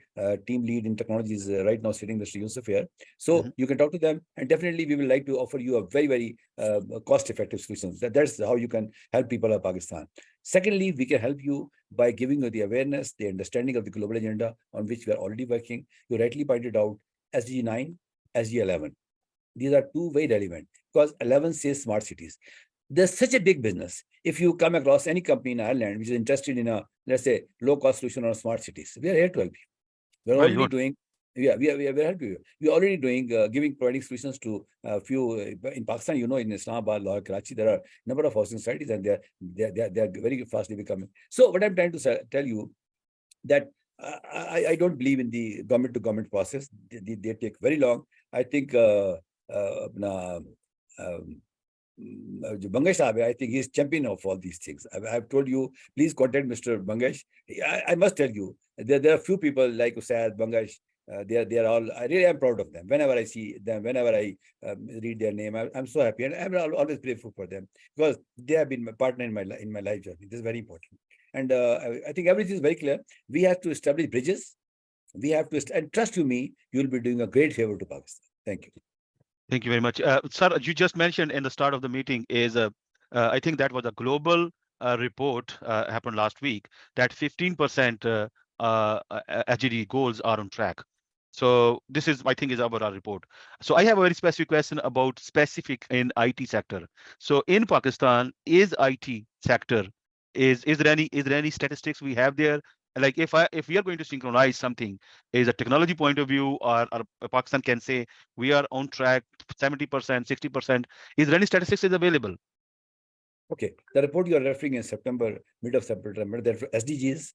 team lead in technology is right now sitting Mr. Yusuf here. So you can talk to them, and definitely we will like to offer you a very, very cost-effective solution. That's how you can help people of Pakistan. Secondly, we can help you by giving you the awareness, the understanding of the global agenda on which we are already working. You rightly pointed out SDG 9, SDG 11. These are two very relevant, because 11 says smart cities. There's such a big business. If you come across any company in Ireland which is interested in a, let's say, low-cost solution on smart cities, we are here to help you. We're already doing. Yeah, we are helping you. We're already doing providing solutions to a few in Pakistan. You know, in Islamabad, Lahore, Karachi, there are a number of housing societies, and they're very fastly becoming. So what I'm trying to tell you, that I don't believe in the government-to-government process. They take very long. I think Bangesh Saab, I think he's champion of all these things. I've told you, please contact Mr. Bangesh. I must tell you, there are few people like Usad, Bangesh. They are all. I really am proud of them. Whenever I see them, whenever I read their name, I'm so happy, and I'm always grateful for them, because they have been my partner in my life journey. This is very important. And I think everything is very clear. We have to establish bridges. We have to, and trust you me, you'll be doing a great favor to Pakistan. Thank you. Thank you very much. Sir, you just mentioned in the start of the meeting is, I think that was a global report happened last week, that 15% SDG goals are on track. So this is, I think, is our report. So I have a very specific question about specific in IT sector. So in Pakistan, is IT sector, is there any statistics we have there? Like if we are going to synchronize something, is a technology point of view, or Pakistan can say we are on track 70%, 60%. Is there any statistics is available? Okay, the report you are referring in September, mid of September, that for SDGs,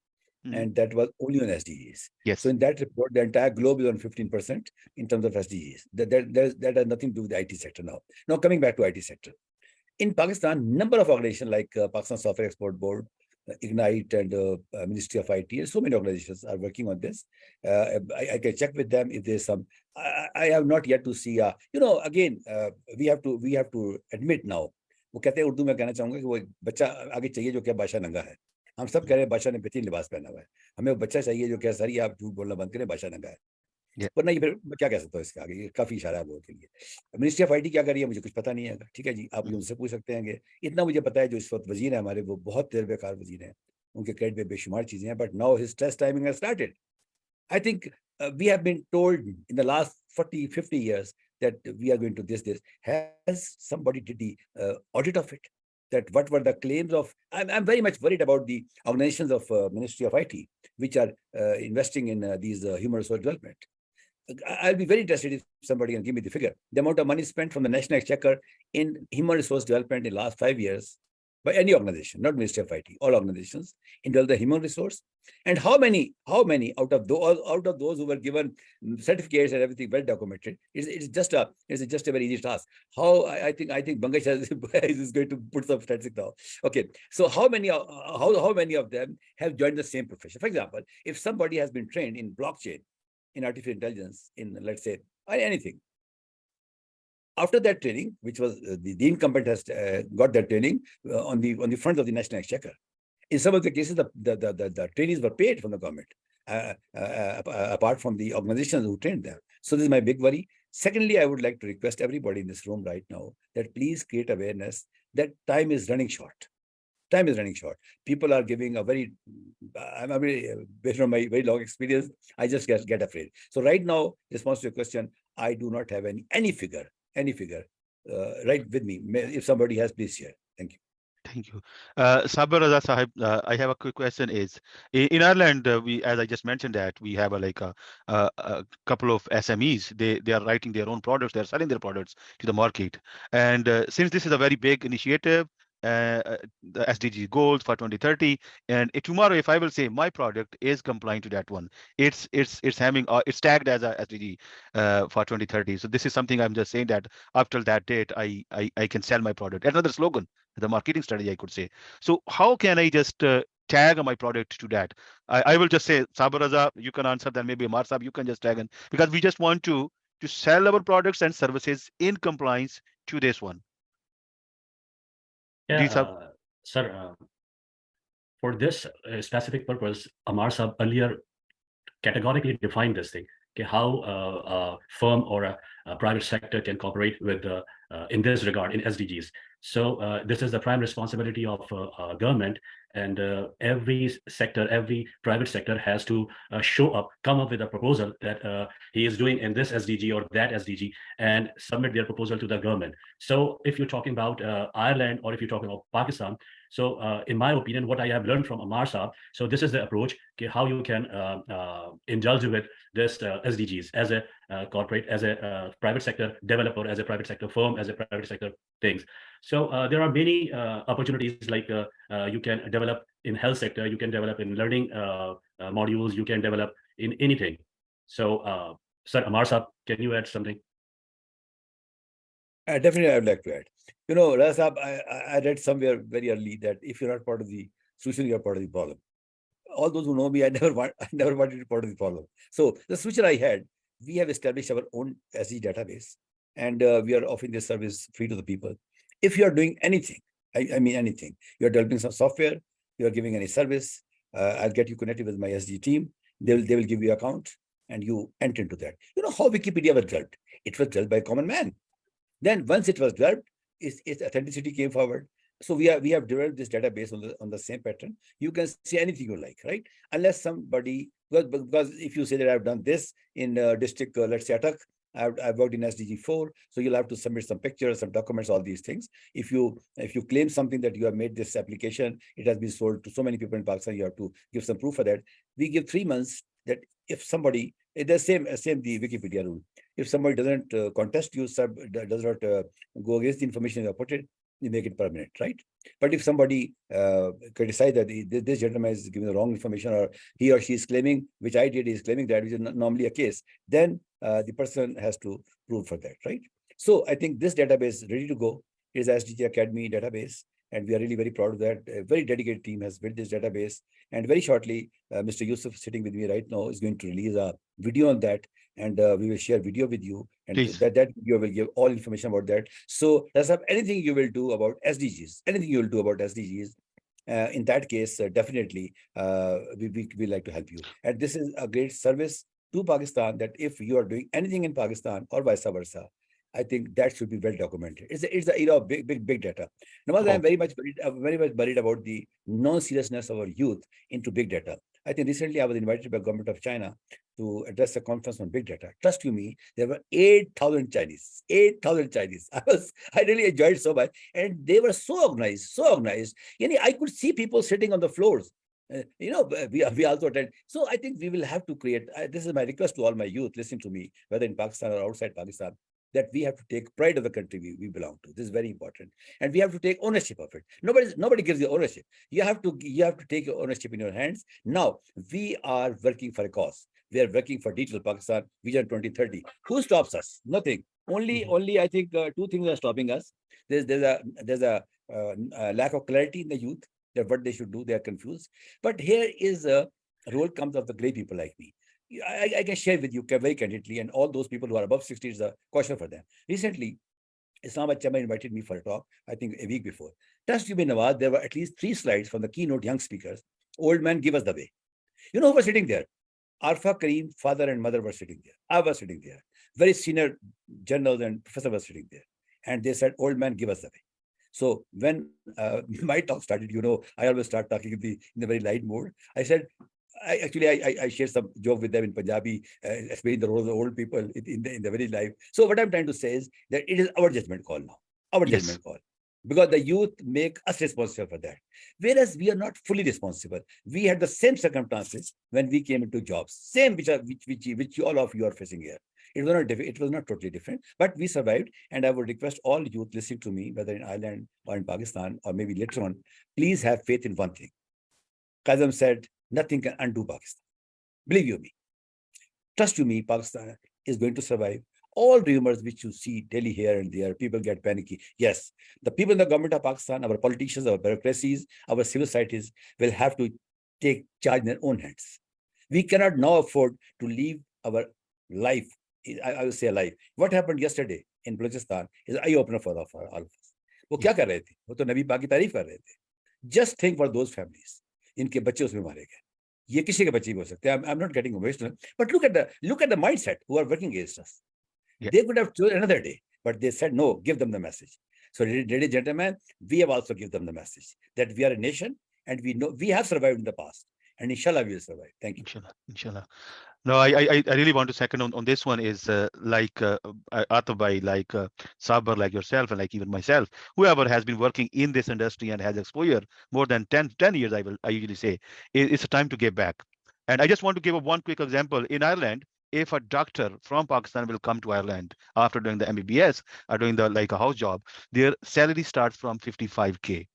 and that was only on SDGs. Yes. So in that report, the entire globe is on 15% in terms of SDGs. That has nothing to do with the IT sector now. Now coming back to IT sector, In Pakistan, number of organizations like Pakistan Software Export Board, Ignite, and Ministry of IT, and so many organizations are working on this. I can check with them if there's some. I have not yet to see. Again, we have to admit now. वो कहते हैं, उर्दू में कहना चाहूंगा कि वो बच्चा आगे चाहिए जो क्या बादशाह नंगा है. हम सब कह रहे हैं बादशाह ने बेहतरीन लिबास पहना हुआ है. हमें वो बच्चा चाहिए जो क्या सर ये आप झूठ बोलना बंद करें, बादशाह नंगा है. वरना ये फिर मैं क्या कह सकता हूँ इसके आगे, ये काफी इशारा है लोगों के लिए. मिनिस्ट्री ऑफ आईटी क्या कर रही है मुझे कुछ पता नहीं है. ठीक है जी, आप उनसे पूछ सकते हैं. इतना मुझे पता है जो इस वक्त वजीर है हमारे, वो बहुत तजुर्बेकार वजीर हैं. उनके क्रेडिट पे बेशुमार चीजें हैं, but now his test timing has started. I think we have been told in the last 40, 50 years that we are going to this. Has somebody did the audit of it? That what were the claims of? I'm very much worried about the organizations of Ministry of IT, which are investing in these human resource development. I'll be very interested if somebody can give me the figure. The amount of money spent from the National Exchequer in human resource development in the last 5 years by any organization, not Ministry of IT, all organizations, in the human resource. And how many out of those who were given certificates and everything well documented, it's just a very easy task. How I think Bangesh is going to put some statistics now. Okay, so how many of them have joined the same profession? For example, if somebody has been trained in blockchain, in artificial intelligence, in let's say anything, after that training, which was the incumbent has got that training on the front of the National Exchequer. In some of the cases, the trainees were paid from the government, apart from the organizations who trained them. So this is my big worry. Secondly, I would like to request everybody in this room right now that please create awareness that time is running short. Time is running short. People are giving a very, based on my very long experience, I just get afraid. So right now, response to your question, I do not have any figure right with me. If somebody has, please share. Thank you. Thank you. Sabir Raza Sahib, I have a quick question. Is in Ireland, we, as I just mentioned, that we have a couple of SMEs. They are writing their own products. They are selling their products to the market. And since this is a very big initiative, the SDG goals for 2030, and tomorrow, if I will say my product is compliant to that one, it's having it's tagged as a SDG for 2030. So this is something I'm just saying that after that date, I can sell my product. Another slogan, the marketing strategy, I could say. So how can I just tag my product to that? I will just say, Sabir Raza, you can answer that. Maybe Ammar Sahib, you can just tag in, because we just want to sell our products and services in compliance to this one. Yeah, sir, for this specific purpose, Ammar Sahib earlier categorically defined this thing, how a firm or a private sector can cooperate with in this regard in SDGs. So this is the prime responsibility of government, and every sector, every private sector has to come up with a proposal that he is doing in this SDG or that SDG, and submit their proposal to the government. So if you're talking about Ireland, or if you're talking about Pakistan, so in my opinion, what I have learned from Ammar Sahib, so this is the approach, how you can indulge with this SDGs as a corporate, as a private sector developer, as a private sector firm, as a private sector things. So there are many opportunities, like you can develop in health sector, you can develop in learning modules, you can develop in anything. So Sir Ammar Sahib, can you add something? Definitely, I would like to add. Raza, I read somewhere very early that if you're not part of the solution, you're part of the problem. All those who know me, I never wanted to be part of the problem. So the solution I had, we have established our own SDG database, and we are offering this service free to the people. If you are doing anything, I mean anything, you are developing some software, you are giving any service, I'll get you connected with my SDG team. They will give you an account, and you enter into that. You know how Wikipedia was developed? It was developed by a common man. Then once it was developed, its authenticity came forward. So we have developed this database on the same pattern. You can see anything you like, right? Unless somebody, because if you say that I've done this in district, let's say Atak, I've worked in SDG4, so you'll have to submit some pictures, some documents, all these things. If you claim something that you have made this application, it has been sold to so many people in Pakistan, you have to give some proof of that. We give 3 months that if somebody, the same the Wikipedia rule. If somebody doesn't contest you, does not go against the information you have put it, you make it permanent, right? But if somebody criticize that this gentleman is giving the wrong information, or he or she is claiming, which I did, is claiming that, which is normally a case, then the person has to prove for that, right? So I think this database is ready to go. is the SDG Academy database. And we are really very proud of that. A very dedicated team has built this database. And very shortly, Mr. Yusuf sitting with me right now is going to release a video on that. And we will share video with you. And Please. that video will give all information about that. So that's anything you will do about SDGs, anything you will do about SDGs, in that case, definitely, we like to help you. And this is a great service to Pakistan, that if you are doing anything in Pakistan or vice versa, I think that should be well documented. It's the era of big data. Nawaz, I'm very much worried about the non-seriousness of our youth into big data. I think recently I was invited by the government of China to address a conference on big data. Trust you me, there were 8,000 Chinese. 8,000 Chinese. I really enjoyed so much, and they were so organized, so organized. I could see people sitting on the floors. We also attend. So I think we will have to create. This is my request to all my youth listening to me, whether in Pakistan or outside Pakistan, that we have to take pride of the country we belong to. This is very important, and we have to take ownership of it. Nobody gives you ownership. You have to take your ownership in your hands. Now we are working for a cause. We are working for Digital Pakistan Vision 2030. Who stops us? Nothing. Only I think two things are stopping us. There's a lack of clarity in the youth, that what they should do. They are confused. But here is a role comes of the great people like me. I can share with you very candidly, and all those people who are above 60 is a question for them. Recently, Islamabad Chamber invited me for a talk, I think a week before. Trust you me, Nawaz, there were at least 3 slides from the keynote young speakers. Old man, give us the way. You know who was sitting there? Arfa Kareem, father and mother were sitting there. I was sitting there. Very senior generals and professor was sitting there. And they said, old man, give us the way. So when my talk started, I always start talking in the very light mode. I said, I shared some joke with them in Punjabi, explaining the role of the old people in the very life. So what I'm trying to say is that it is our judgment call now, judgment call, because the youth make us responsible for that. Whereas we are not fully responsible. We had the same circumstances when we came into jobs, same which all of you are facing here. It was not totally different, but we survived. And I would request all youth listening to me, whether in Ireland or in Pakistan, or maybe later on, please have faith in one thing. Kazam said, nothing can undo Pakistan. Believe you me. Trust you me, Pakistan is going to survive. All rumors which you see daily here and there, people get panicky. Yes, the people in the government of Pakistan, our politicians, our bureaucracies, our civil societies will have to take charge in their own hands. We cannot now afford to leave our life. I will say life. What happened yesterday in Balochistan is an eye-opener for all of us. वो क्या कर रहे थे? वो तो नबी पाक की तारीफ कर रहे थे. Just think for those families. इनके बच्चे उसमें मारे गए. ये किसी के बच्चे भी हो सकते हैं. I'm not getting emotional, but look at the mindset who are working against us. Yeah. They could have chosen another day, but they said no. Give them the message. So, ladies and gentlemen, we have also given them the message that we are a nation and we know we have survived in the past, and inshallah we will survive. Thank you. Inshallah. No, I really want to second on this one is like Atabhai, like Sabir, like yourself, and like even myself, whoever has been working in this industry and has exposure more than 10 years, I usually say, it's a time to give back. And I just want to give one quick example. In Ireland, if a doctor from Pakistan will come to Ireland after doing the MBBS or doing a house job, their salary starts from 55K.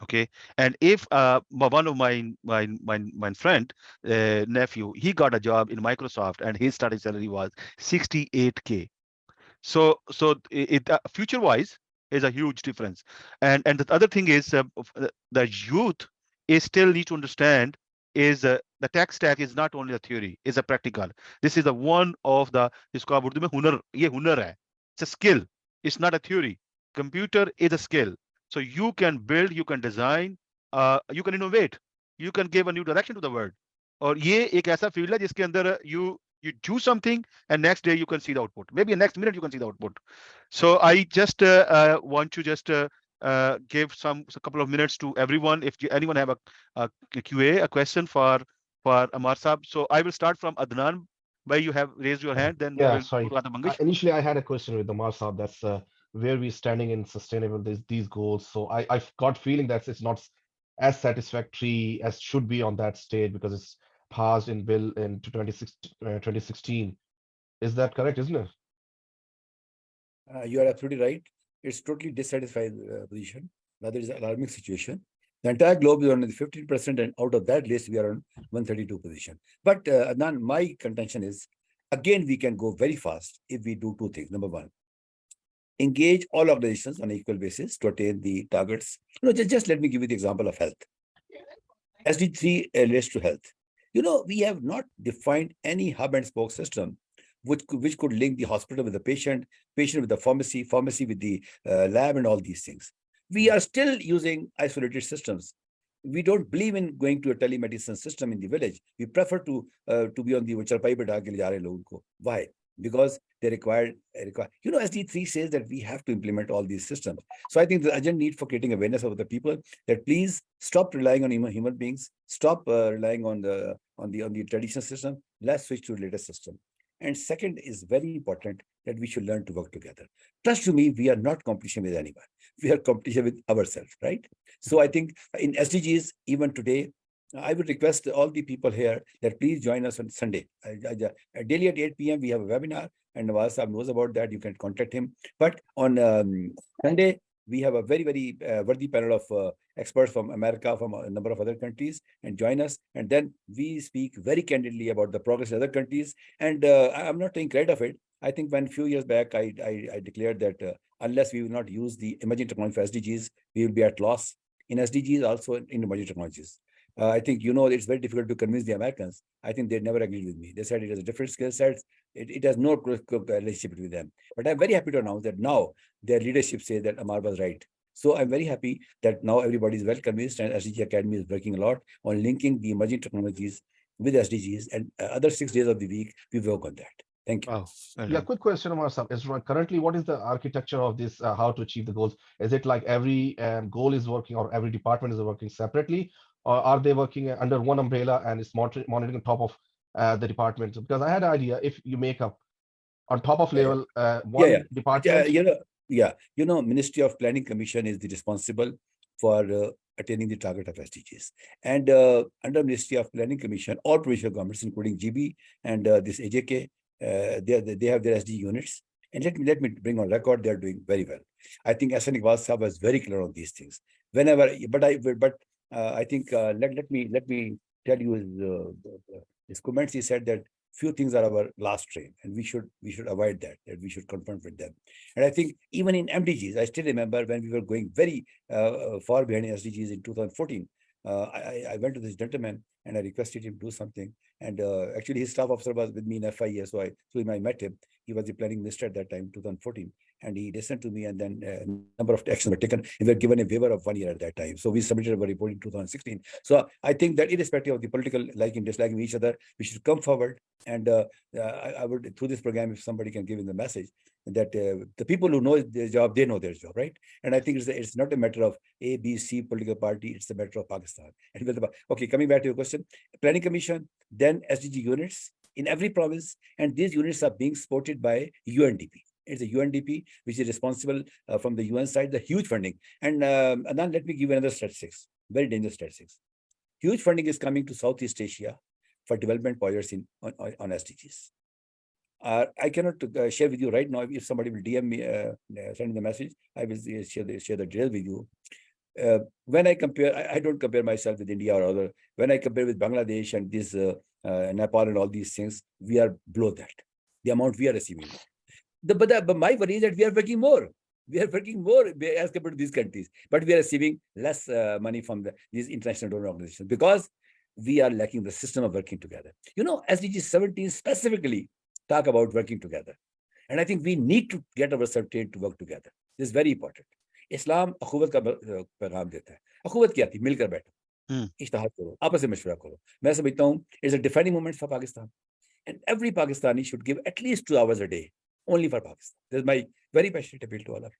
Okay, and if one of my friend nephew, he got a job in Microsoft and his starting salary was 68K. So future wise is a huge difference. And the other thing is the youth is still need to understand is the tech stack is not only a theory, it's a practical. This is the one of the इसको आप उर्दू में हुनर, ये हुनर है. It's a skill. It's not a theory. Computer is a skill. So you can build, you can design, you can innovate, you can give a new direction to the world. और ये एक ऐसा field है जिसके अंदर you do something and next day you can see the output. Maybe next minute you can see the output. So I just want to just give a couple of minutes to everyone. If anyone have a QA, a question for Ammar Saab. So I will start from Adnan. Where you have raised your hand, then sorry. Initially, I had a question with Ammar Saab. That's where we're standing in sustainable these goals. So I've got feeling that it's not as satisfactory as should be on that stage because it's passed in bill in 2016. Is that correct, isn't it? You are absolutely right. It's totally dissatisfied position. Rather, it's an alarming situation. The entire globe is on the 15%, and out of that list, we are on 132 position. But Adnan, my contention is, again, we can go very fast if we do two things. Number one, engage all organizations on an equal basis to attain the targets. Just let me give you the example of health. SD3 relates to health. We have not defined any hub and spoke system which could link the hospital with the patient with the pharmacy with the lab and all these things. We are still using isolated systems. We don't believe in going to a telemedicine system in the village. We prefer to be on the charpai pe daal ke liye ja rahe hain logon ko. Why? Because they require. SD3 says that we have to implement all these systems. So I think the urgent need for creating awareness of the people that please stop relying on human beings, stop relying on the traditional system. Let's switch to the latest system. And second is very important that we should learn to work together. Trust to me, we are not competition with anyone. We are competition with ourselves, right? So I think in SDGs, even today, I would request all the people here that please join us on Sunday. Daily at 8 p.m. we have a webinar, and Nawaz Saab knows about that. You can contact him. But on Sunday, we have a very, very worthy panel of experts from America, from a number of other countries, and join us. And then we speak very candidly about the progress in other countries. And I'm not taking credit of it. I think when a few years back, I declared that unless we will not use the emerging technology for SDGs, we will be at loss in SDGs, also in emerging technologies. I think, it's very difficult to convince the Americans. I think they never agreed with me. They said it has a different skill set. It has no relationship with them. But I'm very happy to announce that now their leadership says that Ammar was right. So I'm very happy that now everybody is well convinced, and SDG Academy is working a lot on linking the emerging technologies with SDGs, and other 6 days of the week, we work on that. Thank you. Wow. Yeah, quick question, Ammar Saab. Is currently, what is the architecture of this, how to achieve the goals? Is it like every goal is working, or every department is working separately? Or are they working under one umbrella and is monitoring on top of the departments? Because I had an idea, if you make up on top of level one department. Ministry of Planning Commission is the responsible for attaining the target of SDGs. And under Ministry of Planning Commission, all provincial governments, including GB and this AJK, they have their SD units. And let me bring on record, they're doing very well. I think SN Iqbal Saab was very clear on these things. I think let me tell you his comments. He said that few things are our last train, and we should avoid that we should confront with them. And I think even in MDGs, I still remember when we were going very far behind SDGs in 2014. I went to this gentleman and I requested him to do something. And actually, his staff officer was with me in FIA, so I met him. He was the planning minister at that time, 2014, and he listened to me. And then a number of actions were taken. We were given a waiver of 1 year at that time. So we submitted our report in 2016. So I think that irrespective of the political liking, disliking each other, we should come forward. And I would, through this program, if somebody can give in the message that the people who know their job, they know their job, right? And I think it's not a matter of A, B, C political party. It's a matter of Pakistan. And okay, coming back to your question, Planning Commission, then SDG units in every province, and these units are being supported by UNDP. It's a UNDP which is responsible from the UN side, the huge funding. And then let me give you another statistics, very dangerous statistics. Huge funding is coming to Southeast Asia for development projects on SDGs. I cannot share with you right now. If somebody will DM me, send me the message, I will share the details with you. When I compare, I don't compare myself with India or other. When I compare with Bangladesh and this Nepal and all these things, we are below that. The amount we are receiving. But my worry is that we are working more. We are working more as compared to these countries, but we are receiving less money from these international donor organizations because we are lacking the system of working together. SDG 17 specifically talk about working together. And I think we need to get ourselves trained to work together. This is very important. Islam अखुवत का पैगाम देता है. अखुवत क्या थी? मिलकर बैठो, इश्तिहाद करो, आपस में मशवरा करो. मैं समझता हूँ it's a defining moment for Pakistan, and every Pakistani should give at least 2 hours a day only for Pakistan. This is my very passionate appeal to all of you.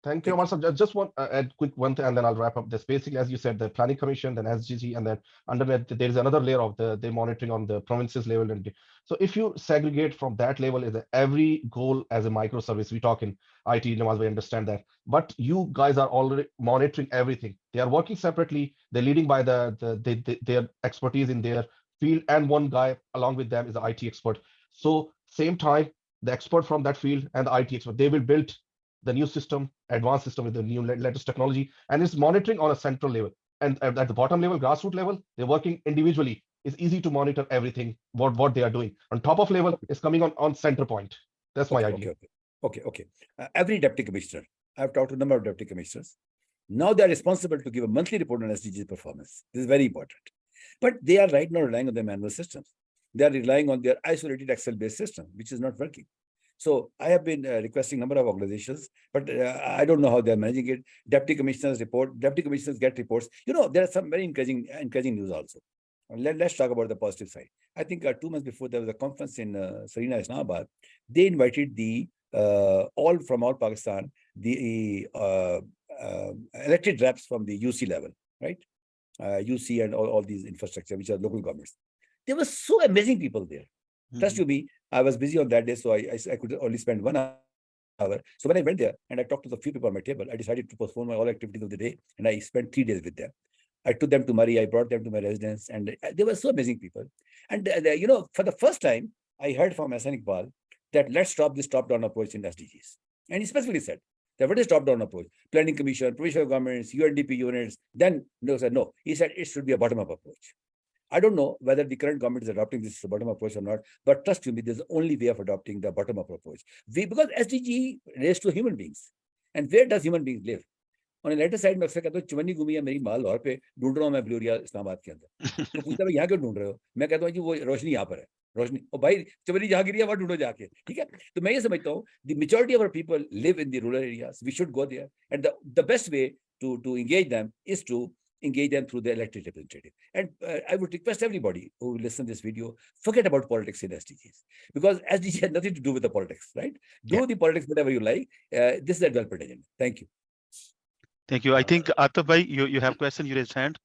Thank you, Ammar Saab. Just want to add quick one thing, and then I'll wrap up this. Basically, as you said, the Planning Commission, then SDG, and then underneath there is another layer of the monitoring on the provinces level. And so, if you segregate from that level, is every goal as a microservice. We talk in IT, Nawaz, we understand that. But you guys are already monitoring everything. They are working separately. They're leading by their expertise in their field, and one guy along with them is the IT expert. So, same time, the expert from that field and the IT expert, they will build the new system, advanced system with the new latest technology, and it's monitoring on a central level. And at the bottom level, grassroots level, they're working individually. It's easy to monitor everything, what they are doing. On top of level, it's coming on center point. That's my idea. Okay. Okay. Every deputy commissioner, I've talked to a number of deputy commissioners. Now they are responsible to give a monthly report on SDGs performance. This is very important. But they are right now relying on their manual systems. They are relying on their isolated Excel-based system, which is not working. So I have been requesting a number of organizations, but I don't know how they're managing it. Deputy commissioners get reports. There are some very encouraging news also. Let's talk about the positive side. I think 2 months before there was a conference in Sarina, Islamabad. They invited the all Pakistan, the elected reps from the UC level, right? UC and all these infrastructure, which are local governments. There were so amazing people there. Trust you me, I was busy on that day, so I could only spend 1 hour. So when I went there and I talked to the few people on my table, I decided to postpone all activities of the day, and I spent 3 days with them. I took them to Murray, I brought them to my residence, and they were so amazing people. And for the first time, I heard from Hassan Iqbal that let's stop this top-down approach in SDGs. And he specifically said that what is top-down approach? Planning Commission, provincial governments, UNDP units. Then they said no. He said it should be a bottom-up approach. I don't know whether the current government is adopting this bottom-up approach or not, but trust me, there's the only way of adopting the bottom-up approach. Because SDG relates to human beings. And where does human beings live? On a later side, मैं अक्सर कहता हूँ चवन्नी घूमी है मेरी माल लाहौर पे, ढूंढ रहा हूँ मैं ब्लूरिया इस्लामाबाद के अंदर. तो पूछता है यहाँ क्यों ढूंढ रहे हो? मैं कहता हूँ जी वो रोशनी यहाँ पर है. रोशनी और भाई चवन्नी जहाँ गिरी है वहाँ ढूंढो जाके. ठीक है. तो मैं ये समझता हूँ the majority of our people live in the rural areas. We should go there, and the best way to engage them is to engage them through the elected representative. And I would request everybody who listen to this video, forget about politics in SDGs, because SDGs has nothing to do with the politics, right? Do the politics whatever you like. This is a development agenda. Thank you. Thank you. I think Atif bhai, you have question. You raised hand.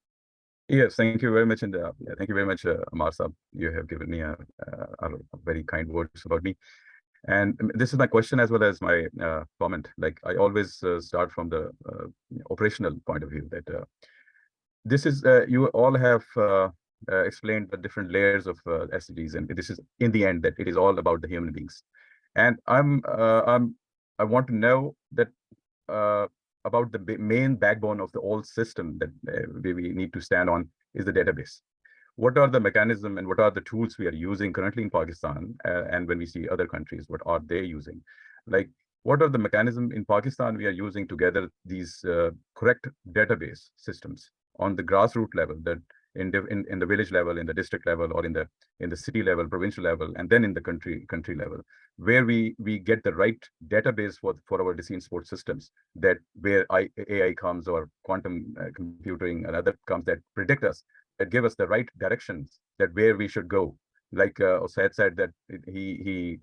Yes, thank you very much, and thank you very much, Ammar Saab. You have given me a very kind words about me, and this is my question as well as my comment. Like I always start from the operational point of view. That this is you all have explained the different layers of SDGs, and this is in the end that it is all about the human beings. And I want to know that. About the main backbone of the old system that we need to stand on is the database. What are the mechanism and what are the tools we are using currently in Pakistan? And when we see other countries, what are they using? Like, what are the mechanism in Pakistan we are using to gather these correct database systems on the grassroots level, that in the village level, in the district level, or in the city level, provincial level, and then in the country level, where we get the right database for our decision support systems, that where AI comes, or quantum computing and other comes that predict us, that give us the right directions, that where we should go. Like Osaid said that he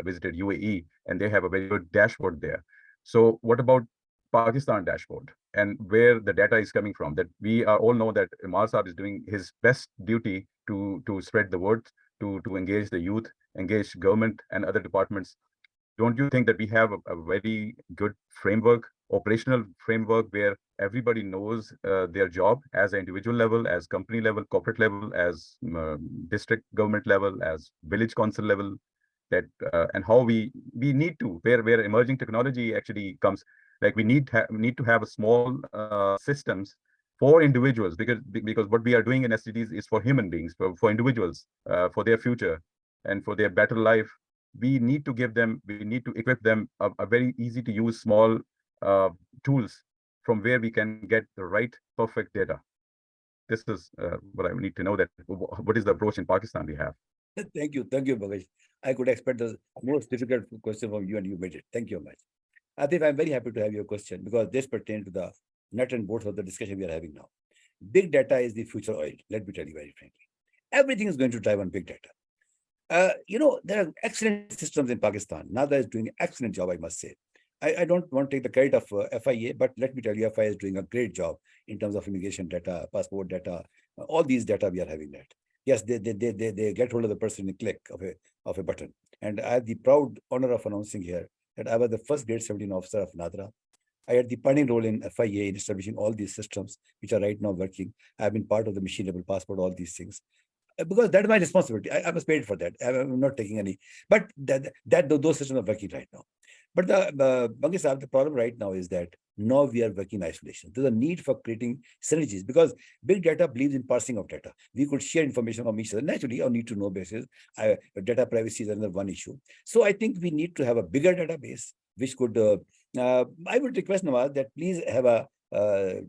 visited UAE and they have a very good dashboard there. So what about Pakistan dashboard, and where the data is coming from? That we all know that Ammar Saab is doing his best duty to spread the word, to engage the youth, engage government and other departments. Don't you think that we have a very good framework, operational framework, where everybody knows their job as an individual level, as company level, corporate level, as district government level, as village council level, that and how we need to, where emerging technology actually comes, like we need to have a small systems for individuals, because what we are doing in SDGs is for human beings, for individuals, for their future and for their better life. We need to equip them a very easy to use small tools from where we can get the right perfect data. This is what I need to know, that what is the approach in Pakistan we have. Thank you, Bhagesh. I could expect the most difficult question from you, and you made it. Thank you very much. Atif, I'm very happy to have your question, because this pertains to the nut and bolts of the discussion we are having now. Big data is the future oil. Let me tell you very frankly. Everything is going to drive on big data. There are excellent systems in Pakistan. Nada is doing an excellent job, I must say. I don't want to take the credit of FIA, but let me tell you, FIA is doing a great job in terms of immigration data, passport data, all these data we are having that. Yes, they get hold of the person in a click of a button. And I have the proud honor of announcing here that I was the first grade 17 officer of Nadra. I had the pioneering role in FIA in establishing all these systems, which are right now working. I have been part of the machine level passport, all these things. Because that's my responsibility. I was paid for that. I'm not taking any, but those systems are working right now. But the problem right now is that now we are working in isolation. There's a need for creating synergies, because big data believes in parsing of data. We could share information from each other naturally on need-to-know basis. Data privacy is another one issue. So I think we need to have a bigger database which could, I would request Nawaz that please have a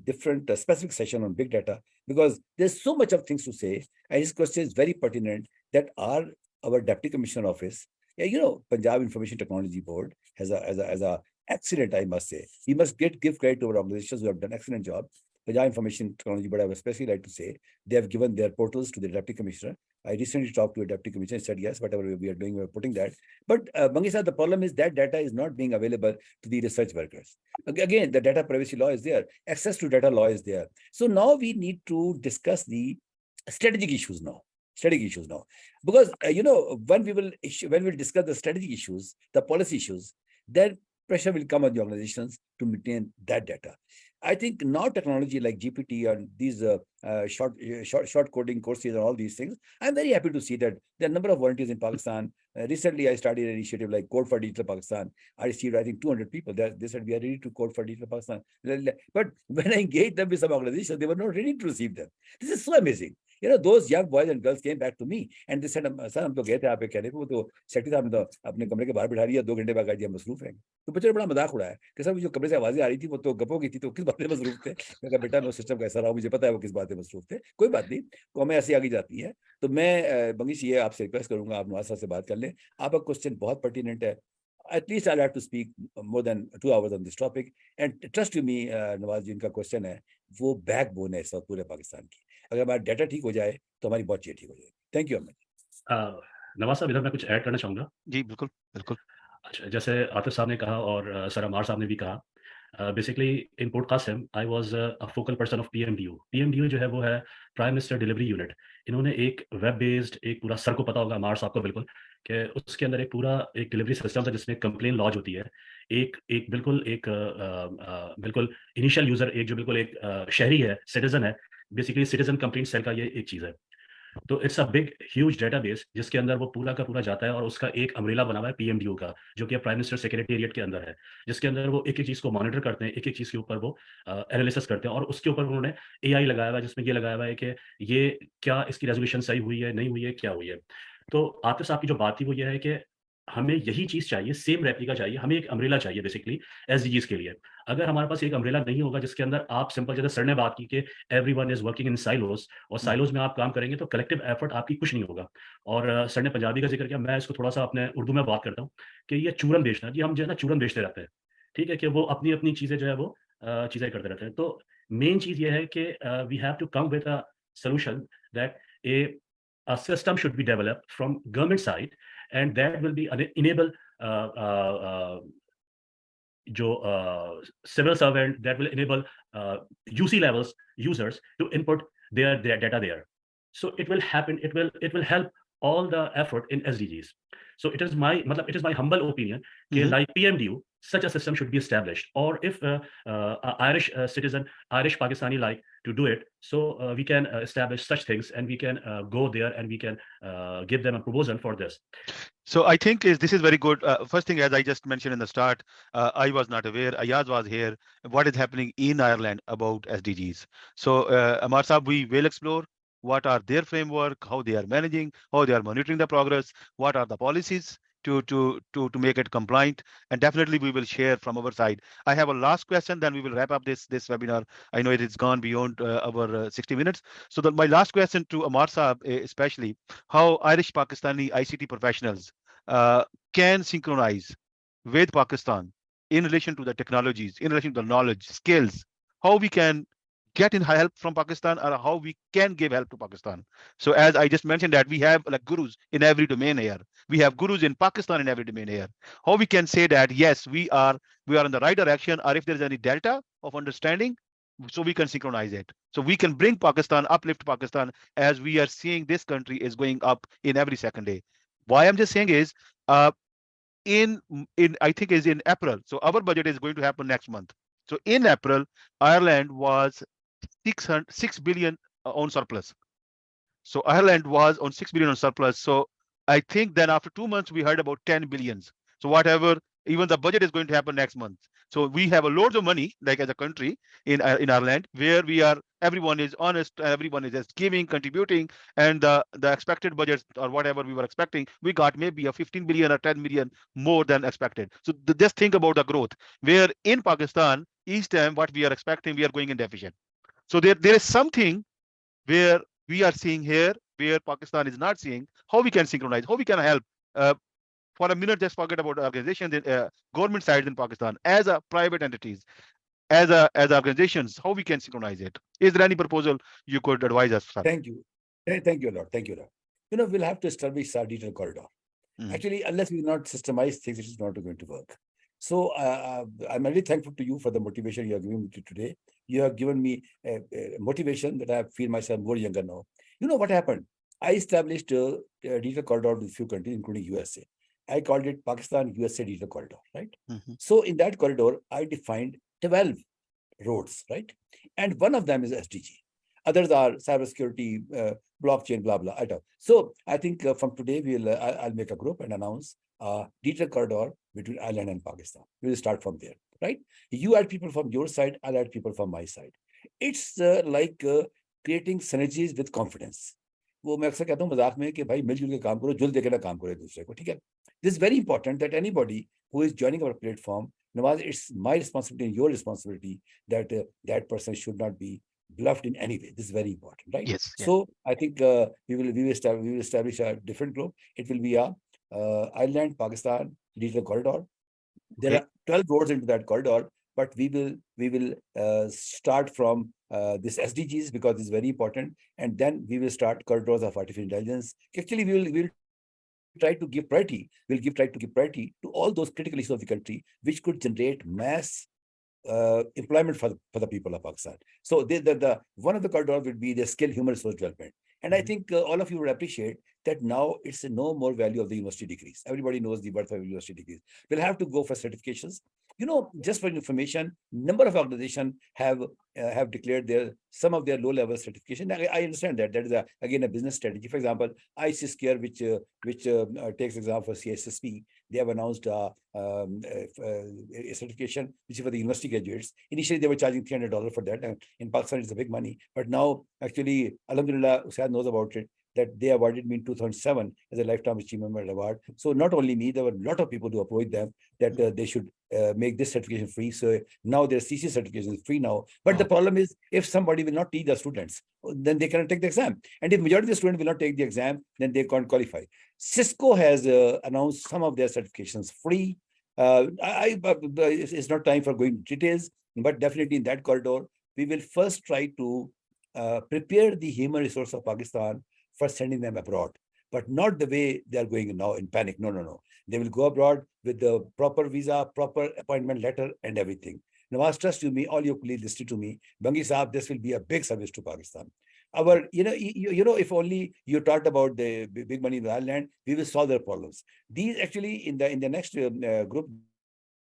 different specific session on big data, because there's so much of things to say. And his question is very pertinent that our Deputy Commissioner Office, Punjab Information Technology Board has a excellent, I must say. We must give credit to our organizations who have done excellent job. Punjab Information Technology Board, I would especially like to say, they have given their portals to the Deputy Commissioner. I recently talked to a Deputy Commissioner and said, yes, whatever we are doing, we're putting that. But Bangi, the problem is that data is not being available to the research workers. Again, the data privacy law is there. Access to data law is there. So now we need to discuss the strategic issues now. Because when we'll discuss the strategic issues, the policy issues, then pressure will come on the organizations to maintain that data. I think now technology like GPT and these short coding courses and all these things, I'm very happy to see that there are a number of volunteers in Pakistan. Recently, I started an initiative like Code for Digital Pakistan. I received, I think, 200 people. They said, we are ready to code for Digital Pakistan. But when I engaged them with some organizations, they were not ready to receive them. This is so amazing. Those young boys and girls came back to me and they said, sir, हम तो गए थे आप कहने पे, वो तो secretary साहब ने तो अपने कमरे के बाहर बिठा दिया, 2 घंटे बाद कहा जी हम मसरूफ हैं। तो बच्चे ने बड़ा मजाक उड़ाया कि सर जो कमरे से आवाजें आ रही थी वो तो गप्पों की थी, तो किस बात में मसरूफ थे? मैं कहा बेटा मैं सिस्टम कैसा रहा, मुझे पता है वो किस बात में मसरूफ थे, कोई बात नहीं, कौमें ऐसी आगे जाती है। तो मैं बंगिश ये आपसे रिक्वेस्ट करूंगा, आप नवाज साहब से बात कर लें। आपका क्वेश्चन बहुत पर्टिनेंट है। At least I'll have to speak more than 2 hours on this topic. And trust me, Nawaz जी, इनका क्वेश्चन है वो बैकबोन है इस वक्त पूरे पाकिस्तान की। अगर हमारा डाटा ठीक हो जाए तो हमारी बहुत चीजें ठीक हो जाएगी। थैंक यू अमर। नवाज साहब, इधर मैं कुछ ऐड करना चाहूँगा। जी बिल्कुल बिल्कुल। अच्छा, जैसे आतिफ साहब ने कहा और सर अमार साहब ने भी कहा, basically in Port Qasim I was a focal person of PMDU. PMDU जो है वो है प्राइम मिनिस्टर डिलीवरी यूनिट। इन्होंने एक वेब बेस्ड एक पूरा, सर को पता होगा अमार साहब को बिल्कुल, कि उसके अंदर एक पूरा एक डिलीवरी सिस्टम था जिसमें कंप्लेन लॉज होती है। एक बिल्कुल इनिशियल यूजर, एक जो बिल्कुल एक शहरी है, सिटीजन है, बेसिकली सिटीजन कंप्लेंट सेल का ये एक चीज़ है। तो it's a big huge database जिसके अंदर वो पूरा का पूरा जाता है और उसका एक अम्ब्रेला बना हुआ है पीएमडीयू का, जो कि प्राइम मिनिस्टर सेक्रेटेरिएट के अंदर है, जिसके अंदर वो एक-एक चीज़ को मॉनिटर करते हैं, एक-एक चीज़ के ऊपर वो एनालिसिस करते हैं और उसके ऊपर उन्होंने एआई लगाया हुआ है, जिसमें ये लगाया हुआ है कि ये क्या इसकी रेज़ोल्यूशन सही हुई है, नहीं हुई है, क्या हुई है। तो आतिफ साहब की जो बात थी वो ये है कि हमें यही चीज़ चाहिए, सेम रेप्लिका चाहिए, हमें एक अम्ब्रेला चाहिए बेसिकली एसडीजीज़ के लिए। अगर हमारे पास एक अम्ब्रेला नहीं होगा जिसके अंदर आप सिंपल, जैसे सर ने बात की कि everyone is working in silos, और साइलोज़ में आप काम करेंगे तो कलेक्टिव एफर्ट आपकी कुछ नहीं होगा। और सर ने पंजाबी का ज़िक्र किया, मैं इसको थोड़ा-सा अपने उर्दू में बात करता हूँ कि ये चूरन बेचना, जी हम जो है ना चूरन बेचते रहते हैं, ठीक है? कि वो अपनी-अपनी चीज़ें जो है वो चीज़ें करते रहते हैं। तो मेन चीज़ ये है कि we have to come with a solution that a system should be developed from government side, and that will be enable civil servant, that will enable UC levels users to input their data there. So it will happen. It will help all the effort in SDGs. So it is my humble opinion that like PMDU, such a system should be established. Or if Irish citizen, Irish Pakistani like to do it, so we can establish such things, and we can go there and we can give them a proposal for this. So I think this is very good. First thing, as I just mentioned in the start, I was not aware. Ayaz was here. What is happening in Ireland about SDGs? So Ammar Saab, we will explore what are their framework, how they are managing, how they are monitoring the progress, what are the policies to make it compliant, and definitely we will share from our side. I have a last question, then we will wrap up this webinar. I know it has gone beyond our 60 minutes. So my last question to Ammar Saab, especially how Irish Pakistani ICT professionals can synchronize with Pakistan in relation to the technologies, in relation to the knowledge, skills, how we can get in help from Pakistan, or how we can give help to Pakistan. So as I just mentioned that we have like gurus in every domain here. We have gurus in Pakistan in every domain here. How we can say that, yes, we are in the right direction, or if there is any delta of understanding, so we can synchronize it. So we can bring Pakistan, uplift Pakistan, as we are seeing this country is going up in every second day. Why I'm just saying is, in I think is in April. So our budget is going to happen next month. So in April, Ireland was 6 billion on surplus. So Ireland was on 6 billion on surplus. So I think then after 2 months, we heard about 10 billions. So whatever, even the budget is going to happen next month. So we have a loads of money, like as a country in Ireland, where we are everyone is honest, and everyone is just giving, contributing, and the expected budgets or whatever we were expecting, we got maybe a 15 billion or 10 million more than expected. So just think about the growth. Where in Pakistan, each time what we are expecting, we are going in deficit. So there is something where we are seeing here, where Pakistan is not seeing, how we can synchronize, how we can help. Uh, for a minute, just forget about organizations, government sides in Pakistan, as a private entities, as organizations, how we can synchronize it. Is there any proposal you could advise us, sir? Thank you. Thank you a lot. Thank you a lot. We'll have to establish our digital corridor. Actually, unless we not systemize things, it is not going to work. So I'm really thankful to you for the motivation you are giving me today. You have given me a motivation that I feel myself more younger now. You know what happened? I established a digital corridor with a few countries, including USA. I called it Pakistan USA Digital Corridor, right? So in that corridor, I defined 12 roads, right? And one of them is SDG. Others are cybersecurity, blockchain, blah, blah. So I think from today, I'll make a group and announce a digital corridor between Ireland and Pakistan. We'll start from there, right? You add people from your side, I'll add people from my side. It's like creating synergies with confidence. वो मैं अक्सर कहता हूँ मजाक में कि भाई मिलजुल के काम करो, जुल देके ना काम करो एक दूसरे को, ठीक है? This is very important that anybody who is joining our platform, Nawaz, it's my responsibility and your responsibility that that person should not be bluffed in any way. This is very important, right? Yes. So I think we will establish a different group. It will be a Ireland Pakistan digital corridor. There are 12 roads into that corridor, but we will start from this SDGs because it's very important, and then we will start corridors of artificial intelligence. Actually, we will try to give priority. Try to give priority to all those critical issues of the country, which could generate mass employment for the people of Pakistan. So the one of the corridors would be the skill human resource development. And I think all of you would appreciate that now it's no more value of the university degrees. Everybody knows the worth of university degrees. We'll have to go for certifications. Just for information, number of organizations have declared some of their low-level certification. I understand that is again a business strategy. For example, ICSCare, which takes example for CSSP, they have announced a certification which is for the university graduates. Initially, they were charging $300 for that. And in Pakistan, it's a big money. But now, actually, Alhamdulillah, Usaid knows about it, that they awarded me in 2007 as a Lifetime Achievement Award. So not only me, there were a lot of people who approached them that they should make this certification free. So now their CC certification is free now. But the problem is, if somebody will not teach the students, then they cannot take the exam. And if majority of the students will not take the exam, then they can't qualify. Cisco has announced some of their certifications free. It's not time for going into details, but definitely in that corridor, we will first try to prepare the human resource of Pakistan for sending them abroad, but not the way they are going now in panic. No. They will go abroad with the proper visa, proper appointment letter, and everything. Nawaz, trust me, all your colleagues listen to me. Bangi Saab, this will be a big service to Pakistan. If only you talked about the big money in the island, we will solve their problems. These actually in the next group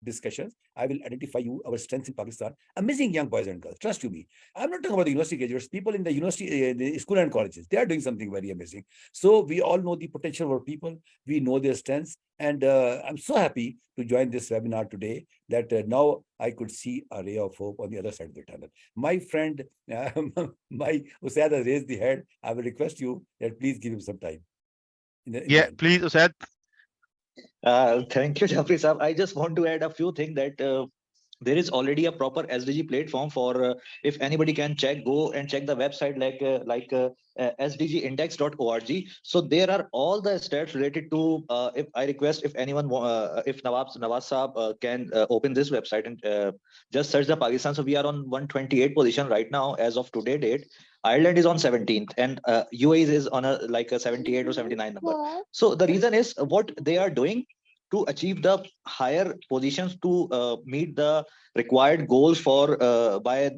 discussions, I will identify you our strengths in Pakistan. Amazing young boys and girls. Trust you me. I'm not talking about the university graduates. People in the university, the school and colleges, they are doing something very amazing. So we all know the potential of our people. We know their strengths, and I'm so happy to join this webinar today. That now I could see a ray of hope on the other side of the tunnel. My friend, my Usaid has raised the hand. I will request you that please give him some time. Please, Usaid. Thank you, Jaffri Saab. I just want to add a few things that there is already a proper SDG platform for if anybody can go and check the website like sdgindex.org. So there are all the stats related to if I request if anyone if Nawaz Saab can open this website and just search the Pakistan. So we are on 128 position right now as of today date. Ireland is on 17th and UAE is on a 78 or 79 number. So the reason is what they are doing to achieve the higher positions to meet the required goals for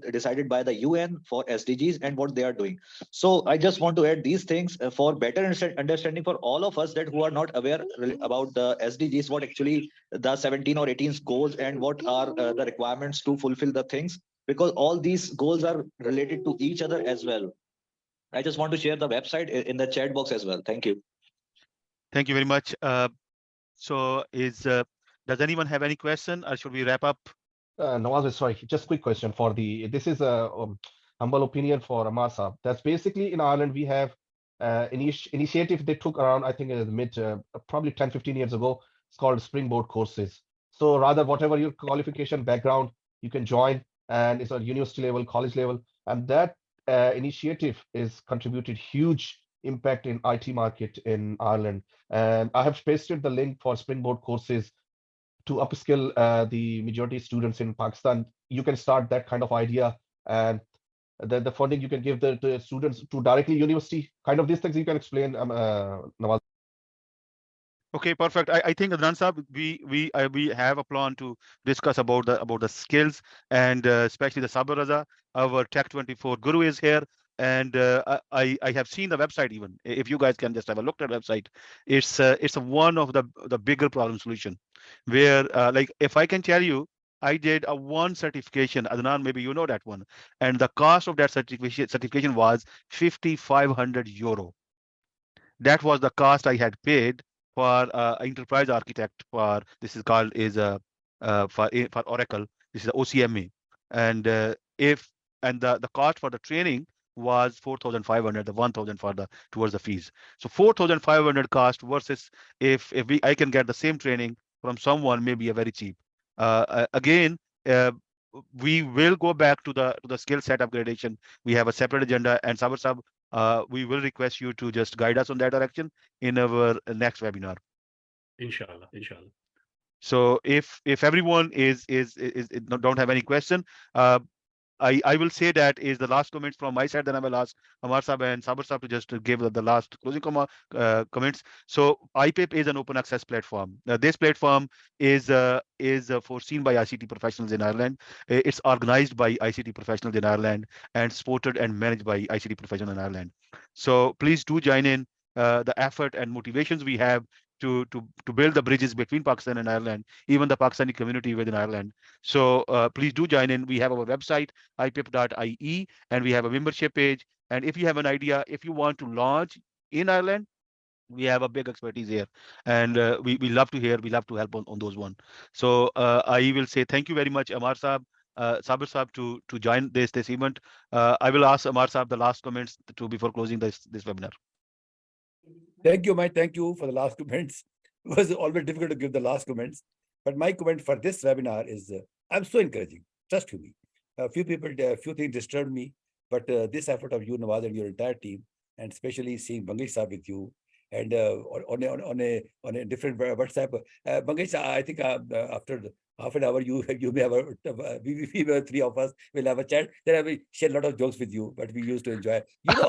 decided by the UN for SDGs and what they are doing. So I just want to add these things for better understanding for all of us that who are not aware about the SDGs, what actually the 17 or 18 goals and what are the requirements to fulfill the things, because all these goals are related to each other as well. I just want to share the website in the chat box as well. Thank you. Thank you very much. So does anyone have any question or should we wrap up? Nawaz, sorry, just quick question for this is humble opinion for Ammar Saab. That's basically in Ireland we have initiative they took around, I think in the mid, probably 10, 15 years ago. It's called Springboard courses. So rather, whatever your qualification background, you can join, and it's on university level, college level, and that initiative is contributed huge impact in IT market in Ireland. And I have pasted the link for Springboard courses to upskill the majority students in Pakistan. You can start that kind of idea, and the funding you can give the students to directly university. Kind of these things you can explain, Nawaz. Okay, perfect. I think Adnan Saab, we have a plan to discuss about the skills, and especially the Sabir Raza, our Tech24 guru is here, and I have seen the website even. If you guys can just have a look at the website, it's one of the bigger problem solution, where like if I can tell you, I did a one certification. Adnan, maybe you know that one, and the cost of that certification was 5,500 euro. That was the cost I had paid for enterprise architect for this is called is for Oracle. This is the OCMA, and if and the cost for the training was 4,500, the 1,000 for the towards the fees. So 4,500 cost versus if I can get the same training from someone maybe a very cheap. Again. We will go back to the skill set upgradation. We have a separate agenda, and Sabir Sab, we will request you to just guide us on that direction in our next webinar. Inshallah, inshallah. So if everyone don't have any question, I will say that is the last comments from my side. Then I will ask Ammar Saab and Sabir Saab to just give the last closing comments. So iPIP is an open access platform. This platform is foreseen by ICT professionals in Ireland. It's organized by ICT professionals in Ireland and supported and managed by ICT professionals in Ireland. So please do join in the effort and motivations we have to build the bridges between Pakistan and Ireland, even the Pakistani community within Ireland. So please do join in. We have our website, ipip.ie, and we have a membership page. And if you have an idea, if you want to launch in Ireland, we have a big expertise here, and we love to hear, we love to help on those one. So I will say thank you very much, Ammar Saab, Sabir Saab, to join this event. I will ask Ammar Saab the last comments before closing this webinar. Thank you, Mike. Thank you for the last comments. It was always difficult to give the last comments, but my comment for this webinar is I'm so encouraging. Trust me. A few things disturbed me, but this effort of you, Nawaz, and your entire team, and especially seeing Bangesh Saab with you, and on a different WhatsApp, Bangesh, I think after half an hour, you may have we three of us will have a chat. Then I will share a lot of jokes with you, but we used to enjoy. You know,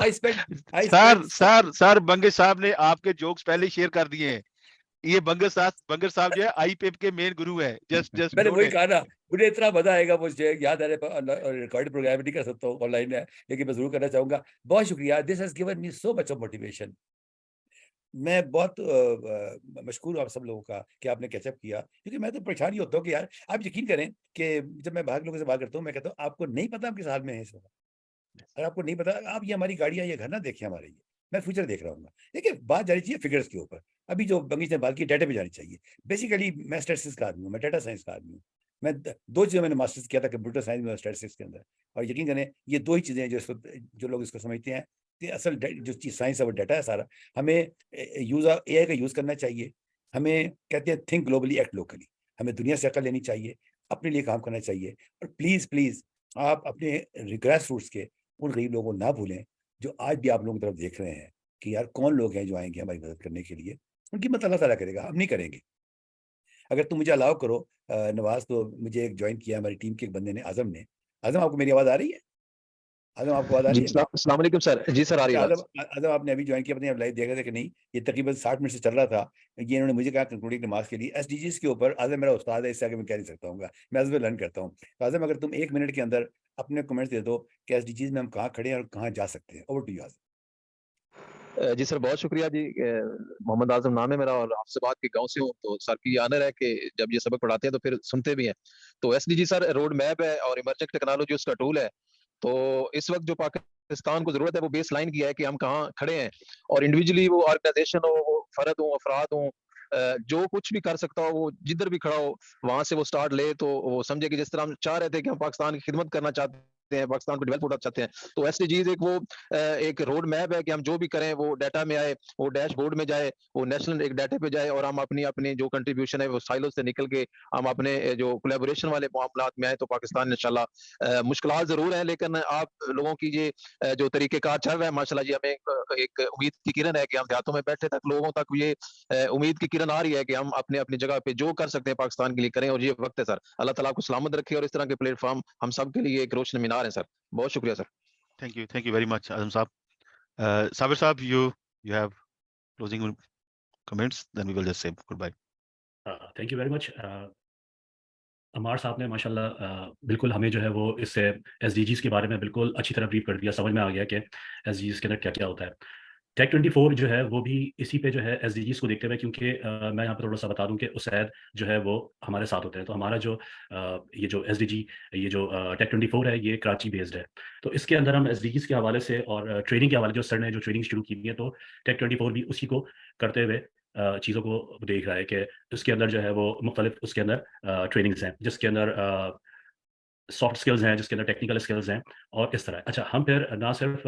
sir बंगे साहब ने आपके jokes पहले share कर दिए हैं. ये बंगर साहब जो है iPIP के मेन गुरु है. जस्ट मैंने वही कहा ना, मुझे इतना मजा आएगा, मुझे याद आ रहा है, रिकॉर्ड प्रोग्राम नहीं कर सकता हूँ, ऑनलाइन है, लेकिन मैं जरूर करना चाहूंगा. बहुत शुक्रिया. This has given me so much of motivation. मैं बहुत मशकूर हूँ आप सब लोगों का कि आपने कैचअप किया, क्योंकि मैं तो परेशान ही होता हूँ कि यार आप यकीन करें कि जब मैं बाहर लोगों से बात करता हूँ, मैं कहता हूँ आपको नहीं पता हम किस हाल में है इस वक्त. अगर आपको नहीं पता, आप ये हमारी गाड़ियां, ये घर ना देखें हमारे, ये मैं फ्यूचर देख रहा हूँ. देखिए, बात जानी चाहिए फिगर्स के ऊपर. अभी जो बंगीश ने बात की, डाटा पे जानी चाहिए. बेसिकली मैं स्टैटिस्टिक्स का आदमी हूँ, मैं डाटा साइंस का आदमी हूँ. मैं दो चीज़ें मैंने मास्टर्स किया था, कंप्यूटर साइंस में और स्टैटिस्टिक्स के अंदर. और यकीन करें, ये दो ही चीज़ें जो लोग इसको समझते हैं कि असल जो चीज़ साइंस है वो डाटा है सारा. हमें AI का यूज़ करना चाहिए. हमें कहते हैं थिंक ग्लोबली एक्ट लोकली. हमें दुनिया से अकल लेनी चाहिए, अपने लिए काम करना चाहिए. और प्लीज़ आप अपने ग्रास रूट्स के उन गरीब लोगों को ना भूलें जो आज भी आप लोगों की तरफ देख रहे हैं कि यार कौन लोग हैं जो आएंगे हमारी मदद करने के लिए. उनकी मदद अल्लाह ताला करेगा, हम नहीं करेंगे. अगर तुम मुझे अलाउ करो नवाज, तो मुझे एक ज्वाइन किया हमारी टीम के एक बंदे ने, आजम ने. आजम, आपको मेरी आवाज़ आ रही है? आजम, आपको आवाज़ आ रही है? अस्सलाम वालेकुम सर. जी सर, आ रही है. आजम, आपने अभी ज्वाइन किया, पता नहीं आप लाइव देख रहे थे कि नहीं. ये तकरीबन 60 मिनट से चल रहा था. ये इन्होंने मुझे कहा कंक्लूडिंग नमाज के लिए SDGs के ऊपर. आजम मेरा उस्ताद है, इससे आगे मैं कह नहीं सकता हूँ, मैं आजम लर्न करता हूँ. तो आजम, अगर तुम 1 मिनट के अंदर अपने कमेंट्स दे दो कि SDGs में हम कहाँ खड़े हैं और कहाँ जा सकते हैं. Over to you Azam. जी सर, बहुत शुक्रिया जी. मोहम्मद आजम नाम है मेरा और आपसे बात के गांव से हूँ. तो सर की ऑनर है कि जब ये सबक पढ़ाते हैं तो फिर सुनते भी हैं. तो SDG सर रोड मैप है और इमर्जिंग टेक्नोलॉजी उसका टूल है. तो इस वक्त जो पाकिस्तान को जरूरत है वो बेस लाइन की है कि हम कहाँ खड़े हैं, और इंडिविजुअली वो ऑर्गेनाइजेशन हो, वो फर्द हो, अफराद हो, जो कुछ भी कर सकता हो, वो जिधर भी खड़ा हो वहां से वो स्टार्ट ले. तो वो समझे कि जिस तरह हम चाह रहे थे कि हम पाकिस्तान की खिदमत करना चाहते हैं, पाकिस्तान को डेवलप होना चाहते हैं। तो एसडीजीज एक वो एक रोड मैप है कि हम जो भी करें वो डाटा में आए, वो डैशबोर्ड में जाए, वो नेशनल एक डाटा पे जाए, और हम अपनी अपनी जो कंट्रीब्यूशन है वो साइलो से निकल के हम अपने जो कोलैबोरेशन वाले मामलात में आए। तो पाकिस्तान इंशाल्लाह मुश्किलात जरूर हैं, लेकिन आप लोगों की ये जो तरीकेकार चल रहा है माशाल्लाह जी, हमें एक उम्मीद की किरण है कि हम देहातों में बैठे तक लोगों तक ये उम्मीद की किरण आ रही है कि हम अपने अपनी जगह पे जो कर सकते हैं पाकिस्तान के लिए करें, और ये वक्त है सर। अल्लाह ताला आपको सलामत रखे, और इस तरह के प्लेटफॉर्म हम सब के लिए एक रोशन मीनार है सर। बहुत शुक्रिया sir. Thank you very much, Azam Saab. Sabir Saab, you have closing comments, then we will just say goodbye. Thank you very much. Ammar साहब ने माशाल्लाह बिल्कुल हमें जो है वो इस एसडीजीज़ के बारे में बिल्कुल अच्छी तरह ब्रीफ कर दिया, समझ में आ गया कि एसडीजीज़ के अंदर क्या क्या होता है। टेक24 जो है वो भी इसी पे जो है एसडीजीज़ को देखते हुए, क्योंकि मैं यहाँ पे थोड़ा सा बता दूं कि उसैद जो है वो हमारे साथ होते हैं। तो हमारा जो ये जो एसडीजी, ये जो टेक24 है, ये कराची बेस्ड है। तो इसके अंदर हम एसडीजीज़ के हवाले से और ट्रेनिंग के हवाले, जो सर ने जो ट्रेनिंग शुरू की है, तो टेक24 भी उसी को करते हुए चीज़ों को देख रहा है कि उसके अंदर जो है वो मुख्तलिफ उसके अंदर ट्रेनिंग्स हैं, जिसके अंदर सॉफ्ट स्किल्स हैं, जिसके अंदर टेक्निकल स्किल्स हैं, और इस तरह। अच्छा, हम फिर ना सिर्फ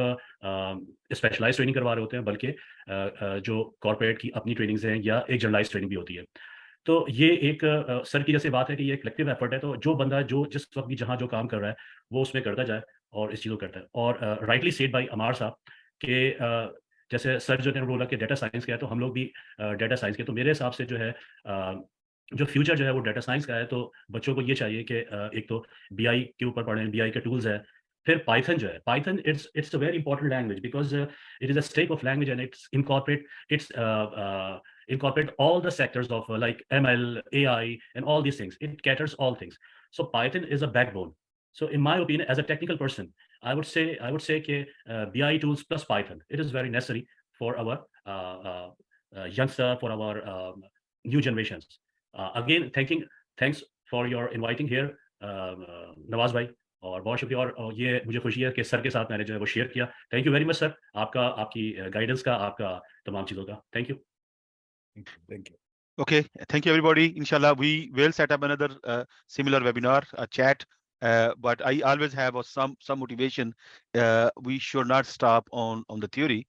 स्पेशलाइज ट्रेनिंग करवा रहे होते हैं, बल्कि जो कॉर्पोरेट की अपनी ट्रेनिंग्स हैं या एक जनरलाइज ट्रेनिंग भी होती है। तो ये एक सर की जैसे बात है कि ये एक कलेक्टिव एफर्ट है। तो जो बंदा जो जिस वक्त भी जहाँ जो काम कर रहा है वो उसमें करता जाए और इस चीज़ को करता है। और राइटली सेड बाय अमार साहब के जैसे सर जो ने बोला कि डाटा साइंस का है, तो हम लोग भी डाटा साइंस के। तो मेरे हिसाब से जो है जो फ्यूचर जो है वो डाटा साइंस का है। तो बच्चों को ये चाहिए कि एक तो बीआई के ऊपर पढ़ें, बीआई के टूल्स है। फिर पाइथन जो है, Python it's a very important language, because it is a stack of language and it's incorporate all the sectors of like ML, AI, and all these things. It caters all things. So Python is a backbone. So in my opinion, as a technical person, I would say that BI tools plus Python, it is very necessary for our youngster, for our new generations. Again, thanks for your inviting here, Nawaz भाई, और बहुत शुक्रिया। और ये मुझे खुशी है कि सर के साथ मैंने जो है वो शेयर किया। Thank you very much sir, आपकी गाइडेंस का, आपका तमाम चीज़ों का thank you. Thank you. Okay, thank you everybody. Inshallah, we will set up another similar webinar, a chat. But I always have some motivation. We should not stop on the theory.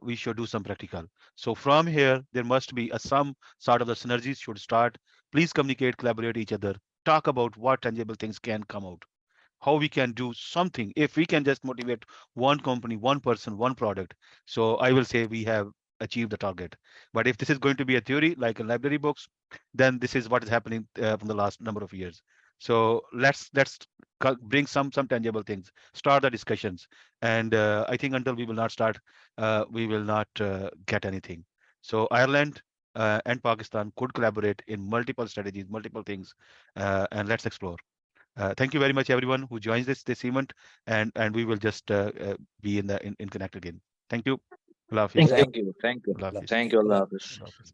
We should do some practical. So from here, there must be some sort of the synergies should start. Please communicate, collaborate each other. Talk about what tangible things can come out. How we can do something. If we can just motivate one company, one person, one product, so I will say we have achieved the target. But if this is going to be a theory like a library books, then this is what is happening from the last number of years. So let's bring some tangible things, start the discussions. And I think until we will not start, we will not get anything. So Ireland and Pakistan could collaborate in multiple strategies, multiple things, and let's explore. Thank you very much, everyone who joins this event, and we will just be in connect again. Thank you. Allah Hafiz. Thank you. Allah Hafiz. Thank you, Allah Allah. Hafiz. Allah Hafiz.